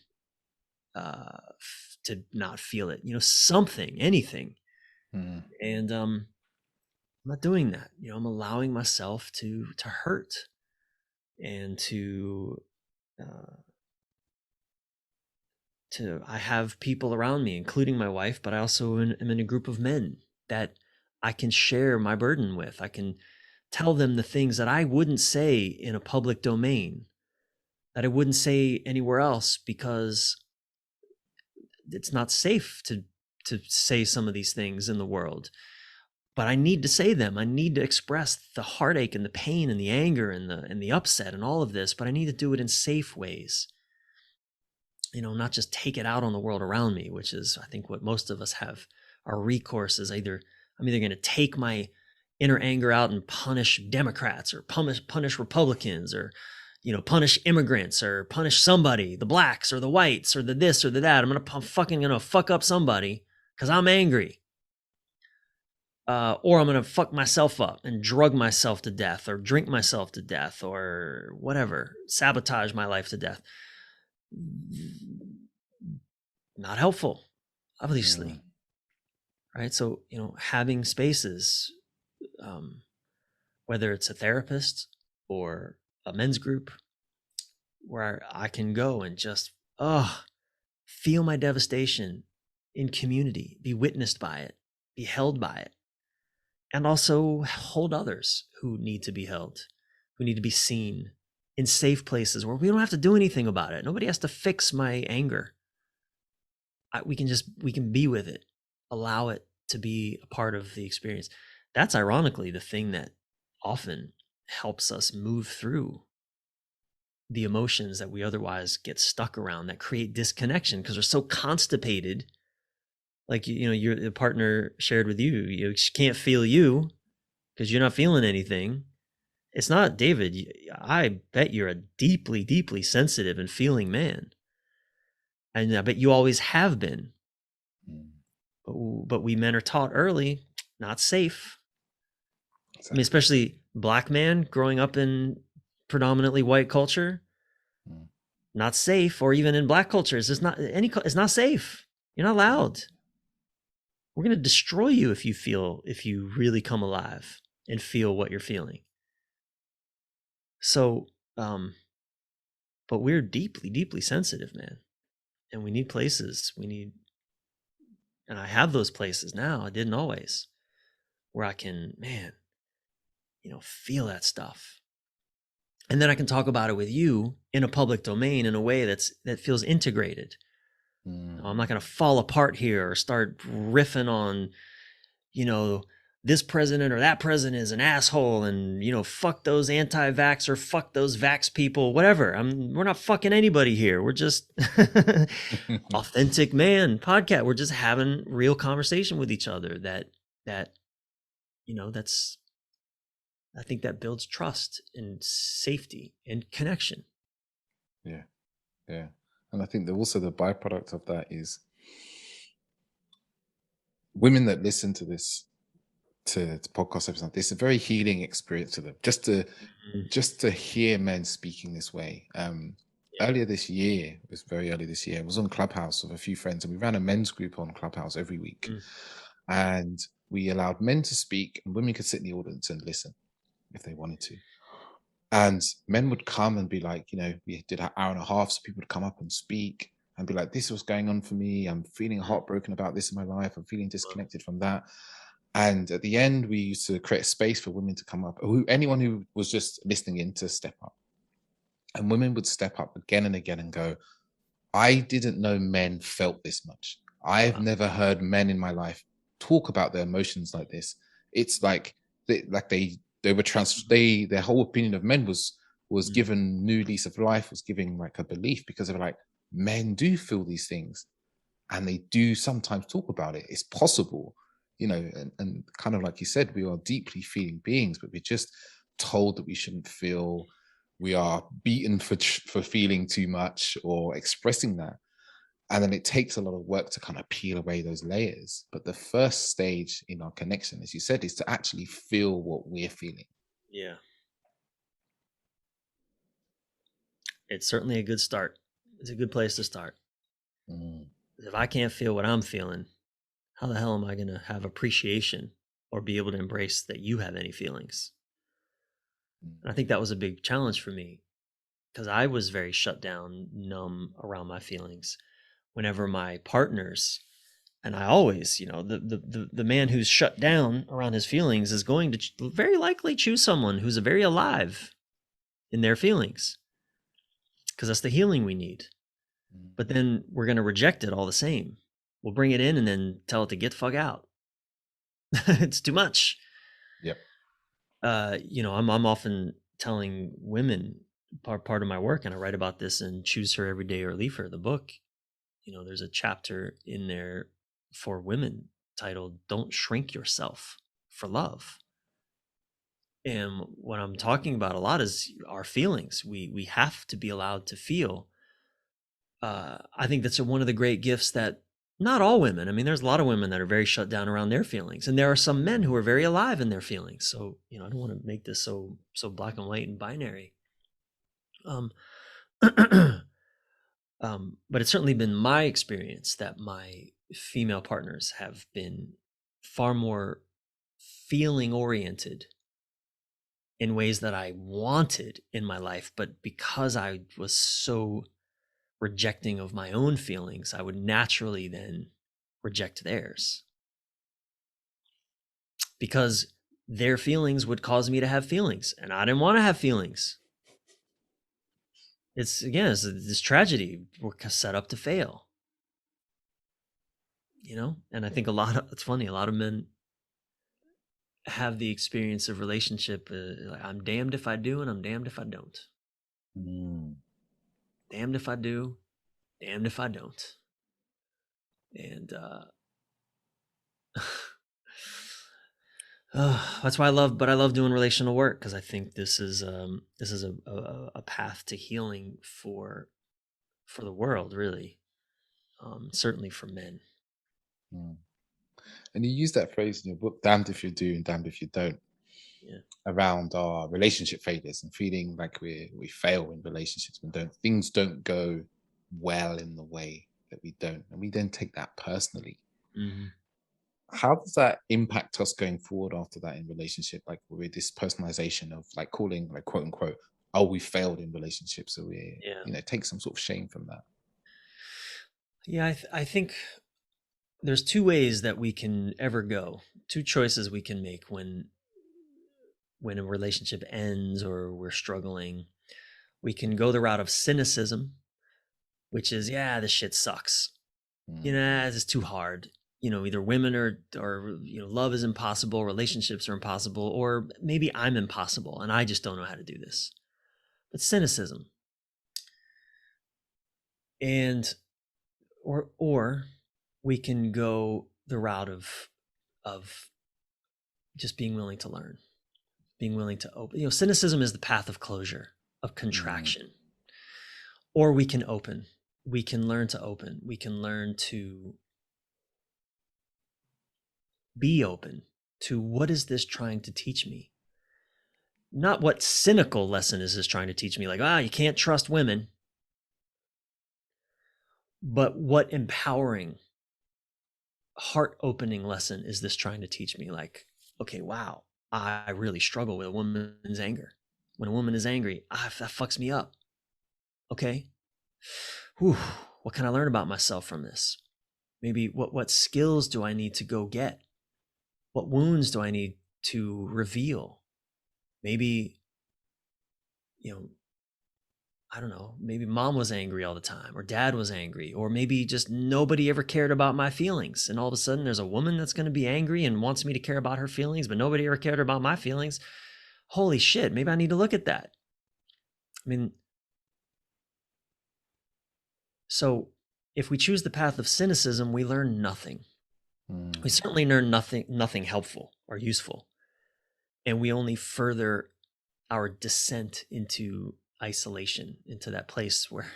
Speaker 2: to not feel it, something, anything. And I'm not doing that. I'm allowing myself to hurt and to I have people around me, including my wife, but I also am in a group of men that I can share my burden with. I can tell them the things that I wouldn't say in a public domain, that I wouldn't say anywhere else, because it's not safe to say some of these things in the world. But I need to say them. I need to express the heartache and the pain and the anger and the upset and all of this, but I need to do it in safe ways. Not just take it out on the world around me, which is, I think, what most of us have. Our recourse is I'm either going to take my inner anger out and punish Democrats, or punish Republicans, or punish immigrants, or punish somebody, the blacks or the whites or the this or the that. I'm fucking gonna fuck up somebody because I'm angry. Or I'm gonna fuck myself up and drug myself to death, or drink myself to death, or whatever, sabotage my life to death. Not helpful, obviously. Right? So, having spaces, whether it's a therapist or a men's group, where I can go and just feel my devastation in community, be witnessed by it, be held by it, and also hold others who need to be held, who need to be seen, in safe places where we don't have to do anything about it. Nobody has to fix my anger. We can be with it, allow it to be a part of the experience. That's ironically the thing that often helps us move through the emotions that we otherwise get stuck around, that create disconnection because we're so constipated. Like, your partner shared with you, you can't feel you because you're not feeling anything. It's not, David, I bet you're a deeply, deeply sensitive and feeling man. And I bet you always have been. But we men are taught early, not safe. I mean, especially Black man growing up in predominantly white culture, not safe, or even in Black culture, it's not safe. You're not allowed. We're going to destroy you if you really come alive and feel what you're feeling. So, but we're deeply, deeply sensitive, man. And we need places. And I have those places now. I didn't always, where I can, man, feel that stuff. And then I can talk about it with you in a public domain in a way that feels integrated. I'm not going to fall apart here or start riffing on, this president or that president is an asshole and, fuck those anti-vax or fuck those vax people, whatever. We're not fucking anybody here. We're just authentic man podcast. We're just having real conversation with each other that's, I think that builds trust and safety and connection.
Speaker 1: Yeah. Yeah. And I think that also the byproduct of that is women that listen to this, to podcast episode, it's a very healing experience to them. Just to hear men speaking this way. Earlier this year, it was very early this year, I was on Clubhouse with a few friends, and we ran a men's group on Clubhouse every week. And we allowed men to speak, and women could sit in the audience and listen if they wanted to. And men would come and be like, we did an hour and a half, so people would come up and speak and be like, this is what's going on for me. I'm feeling heartbroken about this in my life. I'm feeling disconnected from that. And at the end, we used to create a space for women to come up, anyone who was just listening in to step up. And women would step up again and again and go, I didn't know men felt this much. I've never heard men in my life talk about their emotions like this. It's like their whole opinion of men was given new lease of life, was giving like a belief, because they're like, men do feel these things and they do sometimes talk about it. It's possible, and kind of like you said, we are deeply feeling beings, but we're just told that we shouldn't feel. We are beaten for feeling too much or expressing that. And then it takes a lot of work to kind of peel away those layers. But the first stage in our connection, as you said, is to actually feel what we're feeling.
Speaker 2: Yeah. It's certainly a good start. It's a good place to start. If I can't feel what I'm feeling, how the hell am I going to have appreciation or be able to embrace that you have any feelings? And I think that was a big challenge for me, because I was very shut down, numb around my feelings. Whenever my partners, and I always, the man who's shut down around his feelings is going to very likely choose someone who's very alive in their feelings, because that's the healing we need. But then we're going to reject it all the same. We'll bring it in and then tell it to get the fuck out. It's too much.
Speaker 1: Yep.
Speaker 2: I'm often telling women, part of my work, and I write about this in Choose Her Every Day or Leave Her, the book. There's a chapter in there for women titled Don't Shrink Yourself for Love. And what I'm talking about a lot is our feelings. We have to be allowed to feel. I think that's one of the great gifts that not all women, I mean, there's a lot of women that are very shut down around their feelings. And there are some men who are very alive in their feelings. So, I don't want to make this so black and white and binary. But it's certainly been my experience that my female partners have been far more feeling oriented in ways that I wanted in my life. But because I was so rejecting of my own feelings, I would naturally then reject theirs, because their feelings would cause me to have feelings, and I didn't want to have feelings. It's this tragedy. We're set up to fail, and I think it's funny, a lot of men have the experience of relationship, like, I'm damned if I do and I'm damned if I don't. Damned if I do, damned if I don't. And that's why I love doing relational work, because I think this is a path to healing for the world, really. Certainly for men.
Speaker 1: And you use that phrase in your book, damned if you do and damned if you don't. around our relationship failures and feeling like we fail in relationships and things don't go well in the way that we don't, and we then take that personally.
Speaker 2: Mm-hmm.
Speaker 1: How does that impact us going forward after that in relationship, like with this personalization of like calling, like, quote unquote, oh, we failed in relationships, so we take some sort of shame from that?
Speaker 2: Yeah, I think there's two ways that we can ever go, two choices we can make when a relationship ends or we're struggling. We can go the route of cynicism, which is, yeah, this shit sucks. This is too hard. Either women or love is impossible, relationships are impossible, or maybe I'm impossible and I just don't know how to do this. But cynicism. And or we can go the route of just being willing to learn, being willing to open. Cynicism is the path of closure, of contraction. Or we can open. We can learn to open. We can learn to be open to, what is this trying to teach me? Not what cynical lesson is this trying to teach me, like, you can't trust women. But what empowering, heart-opening lesson is this trying to teach me? Like, okay, wow, I really struggle with a woman's anger. When a woman is angry, that fucks me up. Okay. Whew, what can I learn about myself from this? Maybe what skills do I need to go get? What wounds do I need to reveal? Maybe, I don't know, maybe mom was angry all the time, or dad was angry, or maybe just nobody ever cared about my feelings. And all of a sudden there's a woman that's going to be angry and wants me to care about her feelings, but nobody ever cared about my feelings. Holy shit, maybe I need to look at that. I mean, so if we choose the path of cynicism, we learn nothing. We certainly learn nothing helpful or useful. And we only further our descent into isolation, into that place where,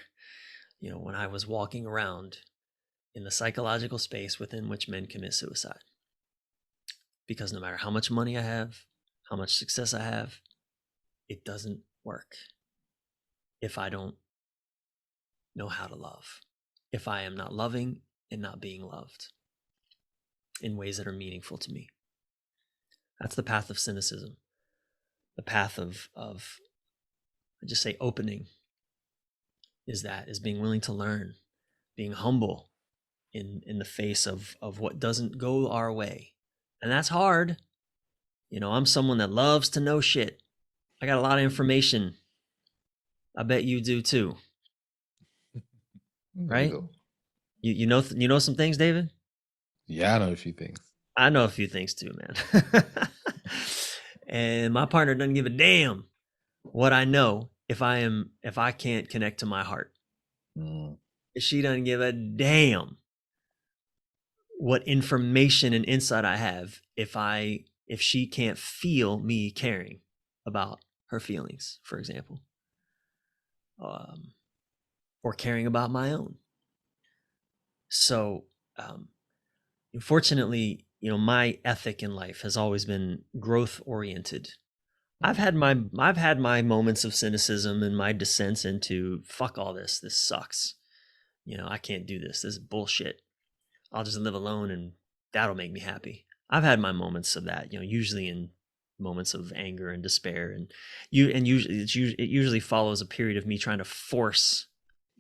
Speaker 2: when I was walking around in the psychological space within which men commit suicide. Because no matter how much money I have, how much success I have, it doesn't work if I don't know how to love, if I am not loving and not being loved in ways that are meaningful to me. That's the path of cynicism. The path of I just say opening is being willing to learn, being humble in the face of what doesn't go our way. And that's hard. I'm someone that loves to know shit. I got a lot of information. I bet you do too. Right? You know some things, David?
Speaker 1: Yeah, I know a few things.
Speaker 2: I know a few things too, man. And my partner doesn't give a damn what I know if I can't connect to my heart. She doesn't give a damn what information and insight I have if she can't feel me caring about her feelings, for example, or caring about my own. So, unfortunately, my ethic in life has always been growth oriented. I've had my moments of cynicism and my descents into, fuck all this. This sucks. I can't do this. This is bullshit. I'll just live alone and that'll make me happy. I've had my moments of that, usually in moments of anger and despair, and usually it usually follows a period of me trying to force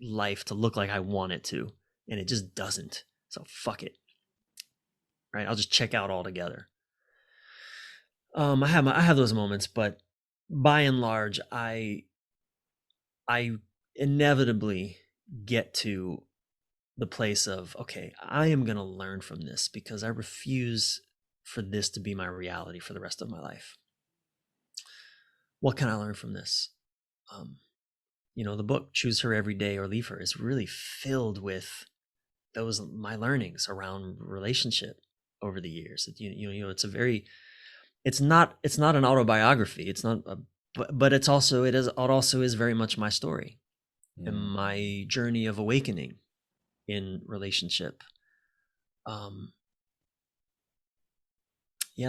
Speaker 2: life to look like I want it to, and it just doesn't. So fuck it. Right? I'll just check out altogether. I have those moments, but by and large, I inevitably get to the place of, okay, I am going to learn from this because I refuse for this to be my reality for the rest of my life. What can I learn from this? The book Choose Her Every Day or Leave Her is really filled with my learnings around relationship over the years. It's not an autobiography. It's not but it also is very much my story and my journey of awakening in relationship.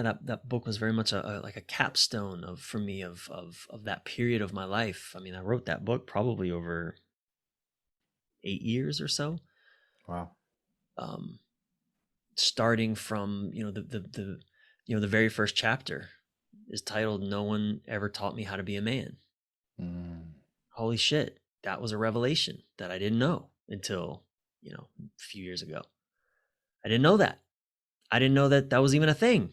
Speaker 2: that book was very much like a capstone for me of that period of my life. I mean, I wrote that book probably over 8 years or so.
Speaker 1: Wow.
Speaker 2: Starting from, the very first chapter is titled "No One Ever Taught Me How to Be a Man." Holy shit, that was a revelation that I didn't know until, a few years ago. I didn't know that. I didn't know that was even a thing.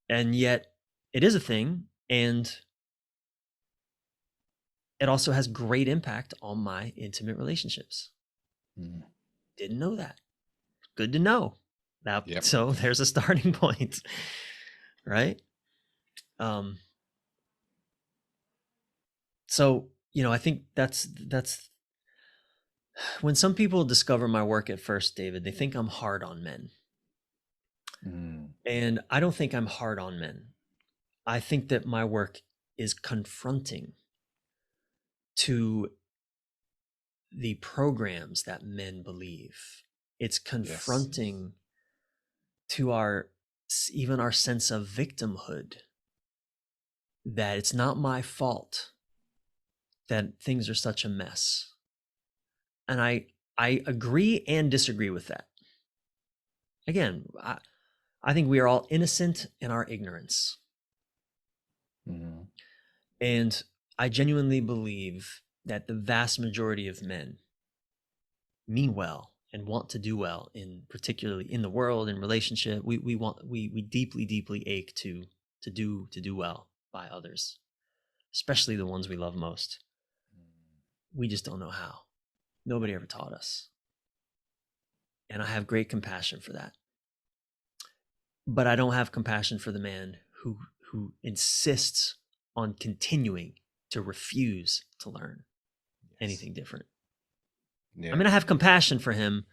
Speaker 2: And yet it is a thing, and it also has great impact on my intimate relationships. Didn't know that. Good to know. Now,
Speaker 1: Yep.
Speaker 2: So there's a starting point, right? So, I think that's when some people discover my work at first, David, they think I'm hard on men. And I don't think I'm hard on men. I think that my work is confronting to the programs that men believe. It's confronting to even our sense of victimhood, that it's not my fault that things are such a mess. And I agree and disagree with that. Again, I think we are all innocent in our ignorance. And I genuinely believe that the vast majority of men mean well and want to do well, particularly in the world, in relationship. We deeply, deeply ache to do well by others, especially the ones we love most. We just don't know how. Nobody ever taught us. And I have great compassion for that. But I don't have compassion for the man who insists on continuing to refuse to learn anything different. I mean, I have compassion for him,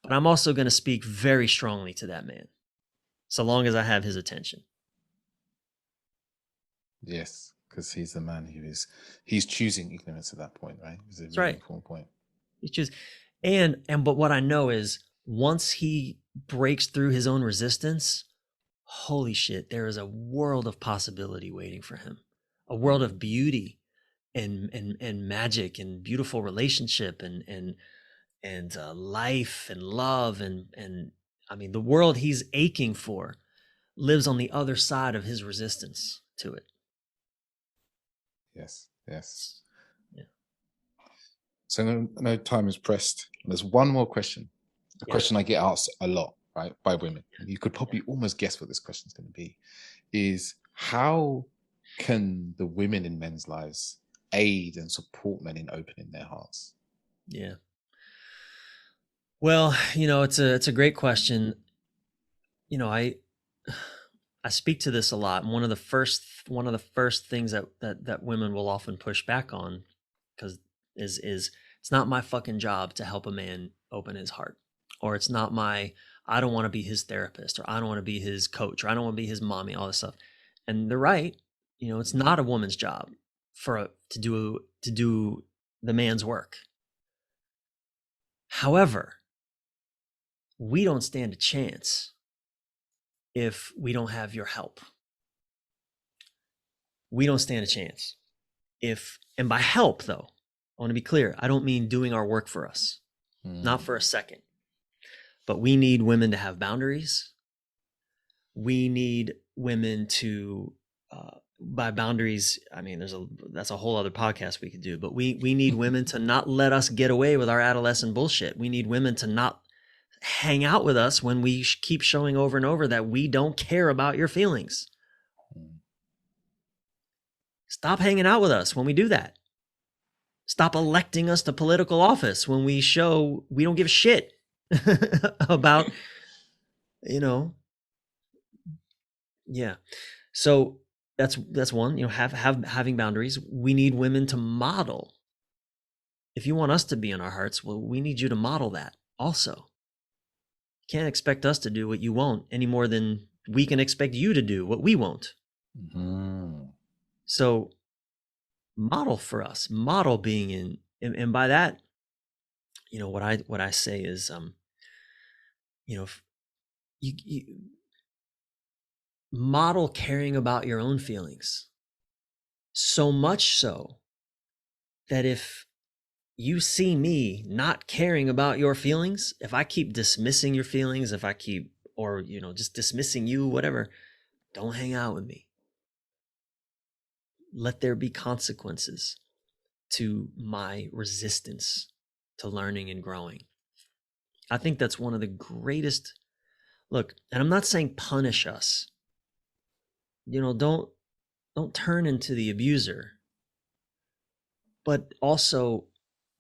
Speaker 2: but I'm also going to speak very strongly to that man, so long as I have his attention.
Speaker 1: Yes, because he's the man he's choosing ignorance at that point, right? It's a
Speaker 2: That's
Speaker 1: really
Speaker 2: right.
Speaker 1: important point.
Speaker 2: He's just, but what I know is once he breaks through his own resistance, holy shit, there is a world of possibility waiting for him, a world of beauty and magic and beautiful relationship and life and love and I mean, the world he's aching for lives on the other side of his resistance to it.
Speaker 1: Yes.
Speaker 2: Yeah.
Speaker 1: So no time is pressed. There's one more question. A question I get asked a lot, right, by women. You could probably almost guess what this question is going to be. Is how can the women in men's lives aid and support men in opening their hearts?
Speaker 2: Yeah. Well, it's a great question. I speak to this a lot. And one of the first things that women will often push back on, because is it's not my fucking job to help a man open his heart, or it's not I don't want to be his therapist, or I don't want to be his coach, or I don't want to be his mommy, all this stuff. And they're right. It's not a woman's job to do the man's work. However, we don't stand a chance if we don't have your help. We don't stand a chance. And by help, though, I want to be clear, I don't mean doing our work for us, not for a second. But we need women to have boundaries. We need women to, by boundaries, I mean, that's a whole other podcast we could do, but we need women to not let us get away with our adolescent bullshit. We need women to not hang out with us when we keep showing over and over that we don't care about your feelings. Stop hanging out with us when we do that. Stop electing us to political office when we show we don't give a shit about, yeah. So that's one, having boundaries. We need women to model. If you want us to be in our hearts, well, we need you to model that also. You can't expect us to do what you won't any more than we can expect you to do what we won't. So model for us, model being in, and by that, what I say is, model caring about your own feelings. So much so that if you see me not caring about your feelings, if I keep dismissing your feelings, if I keep, or, just dismissing you, whatever, don't hang out with me. Let there be consequences to my resistance to learning and growing. I think that's one of the greatest. Look, and I'm not saying punish us. Don't turn into the abuser, but also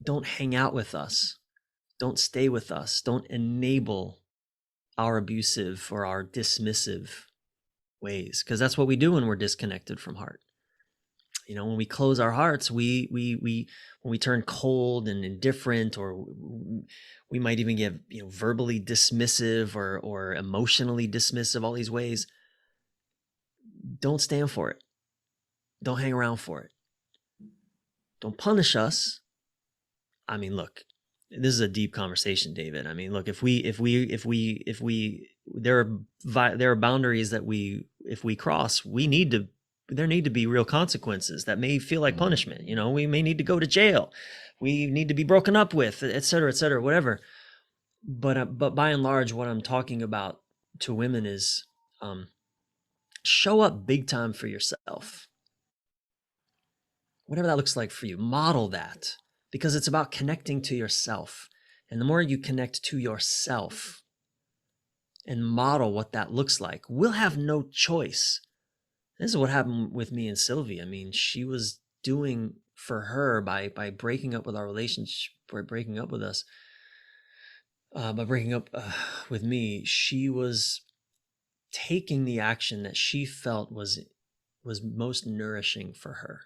Speaker 2: don't hang out with us. Don't stay with us. Don't enable our abusive or our dismissive ways, because that's what we do when we're disconnected from heart. When we close our hearts, we when we turn cold and indifferent, or we might even get verbally dismissive or emotionally dismissive, all these ways. Don't stand for it. Don't hang around for it. Don't punish us. I mean, look, this is a deep conversation, David. I mean, look, if there are boundaries that if we cross, there need to be real consequences that may feel like punishment. We may need to go to jail. We need to be broken up with, et cetera, whatever. But by and large, what I'm talking about to women is show up big time for yourself. Whatever that looks like for you, model that, because it's about connecting to yourself. And the more you connect to yourself and model what that looks like, we'll have no choice. This is what happened with me and Sylvie. I mean, she was doing for her by breaking up with our relationship, by breaking up with us, by breaking up with me, she was taking the action that she felt was most nourishing for her.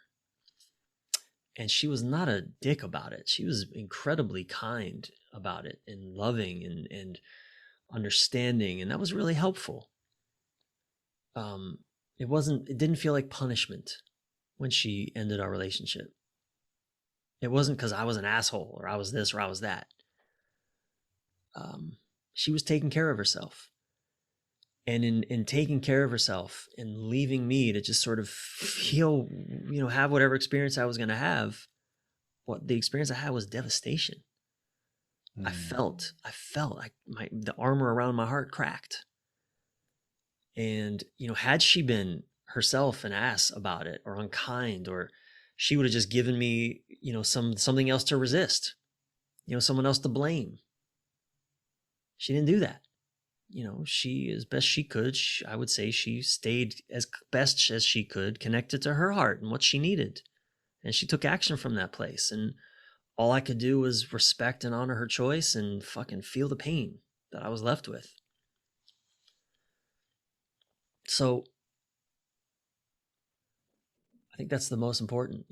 Speaker 2: And she was not a dick about it. She was incredibly kind about it and loving and understanding. And that was really helpful. It didn't feel like punishment when she ended our relationship. It wasn't because I was an asshole or I was this or I was that. She was taking care of herself. And in taking care of herself and leaving me to just sort of feel, have whatever experience I was going to have, what the experience I had was devastation. I felt like the armor around my heart cracked. And, had she been herself an ass about it or unkind, or she would have just given me, something else to resist, someone else to blame. She didn't do that. She, as best she could, I would say she stayed as best as she could, connected to her heart and what she needed. And she took action from that place. And all I could do was respect and honor her choice and fucking feel the pain that I was left with. So I think that's the most important,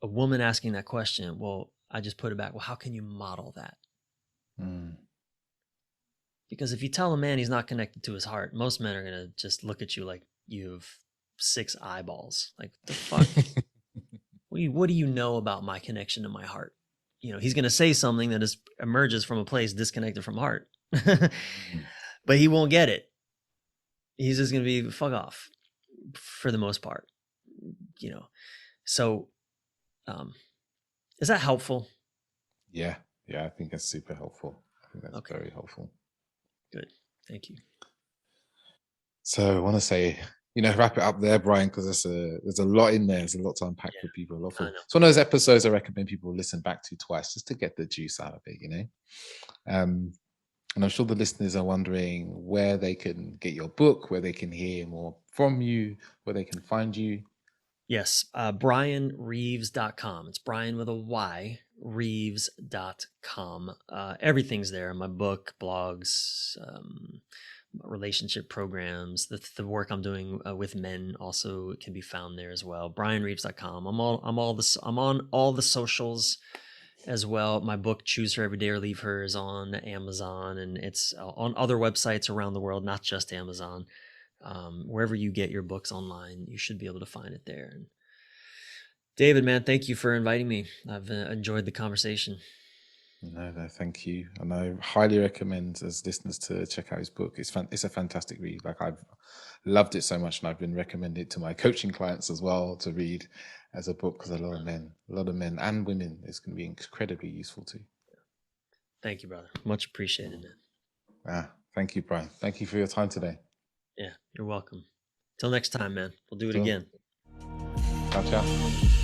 Speaker 2: a woman asking that question. Well, I just put it back. Well, how can you model that? Because if you tell a man he's not connected to his heart, most men are going to just look at you like you have 6 eyeballs. Like, the fuck? What do you know about my connection to my heart? He's going to say something that emerges from a place disconnected from heart. But he won't get it. He's just going to be fuck off for the most part. So is that helpful?
Speaker 1: Yeah, I think that's super helpful. I think that's very helpful.
Speaker 2: Good. Thank you.
Speaker 1: So I want to say, wrap it up there, Bryan, because there's a lot in there. There's a lot to unpack for people. It's one of those episodes I recommend people listen back to twice just to get the juice out of it, And I'm sure the listeners are wondering where they can get your book, where they can hear more from you, where they can find you.
Speaker 2: Yes, BryanReeves.com. It's Bryan with a Y, Reeves.com. Everything's there. My book, blogs, relationship programs, the work I'm doing with men also can be found there as well. BryanReeves.com. I'm on all the socials as well. My book, Choose Her Every Day or Leave Her, is on Amazon, and it's on other websites around the world, not just Amazon. Wherever you get your books online, you should be able to find it there. And David, man, thank you for inviting me. I've enjoyed the conversation.
Speaker 1: No, thank you. And I highly recommend as listeners to check out his book. It's a fantastic read. Like, I've loved it so much, and I've been recommending it to my coaching clients as well to read as a book, because a lot of men and women, it's going to be incredibly useful too.
Speaker 2: Thank you, brother. Much appreciated, man.
Speaker 1: Thank you, Bryan. Thank you for your time today.
Speaker 2: Yeah, you're welcome. Till next time, man. We'll do it
Speaker 1: Cool.
Speaker 2: again.
Speaker 1: Ciao, ciao.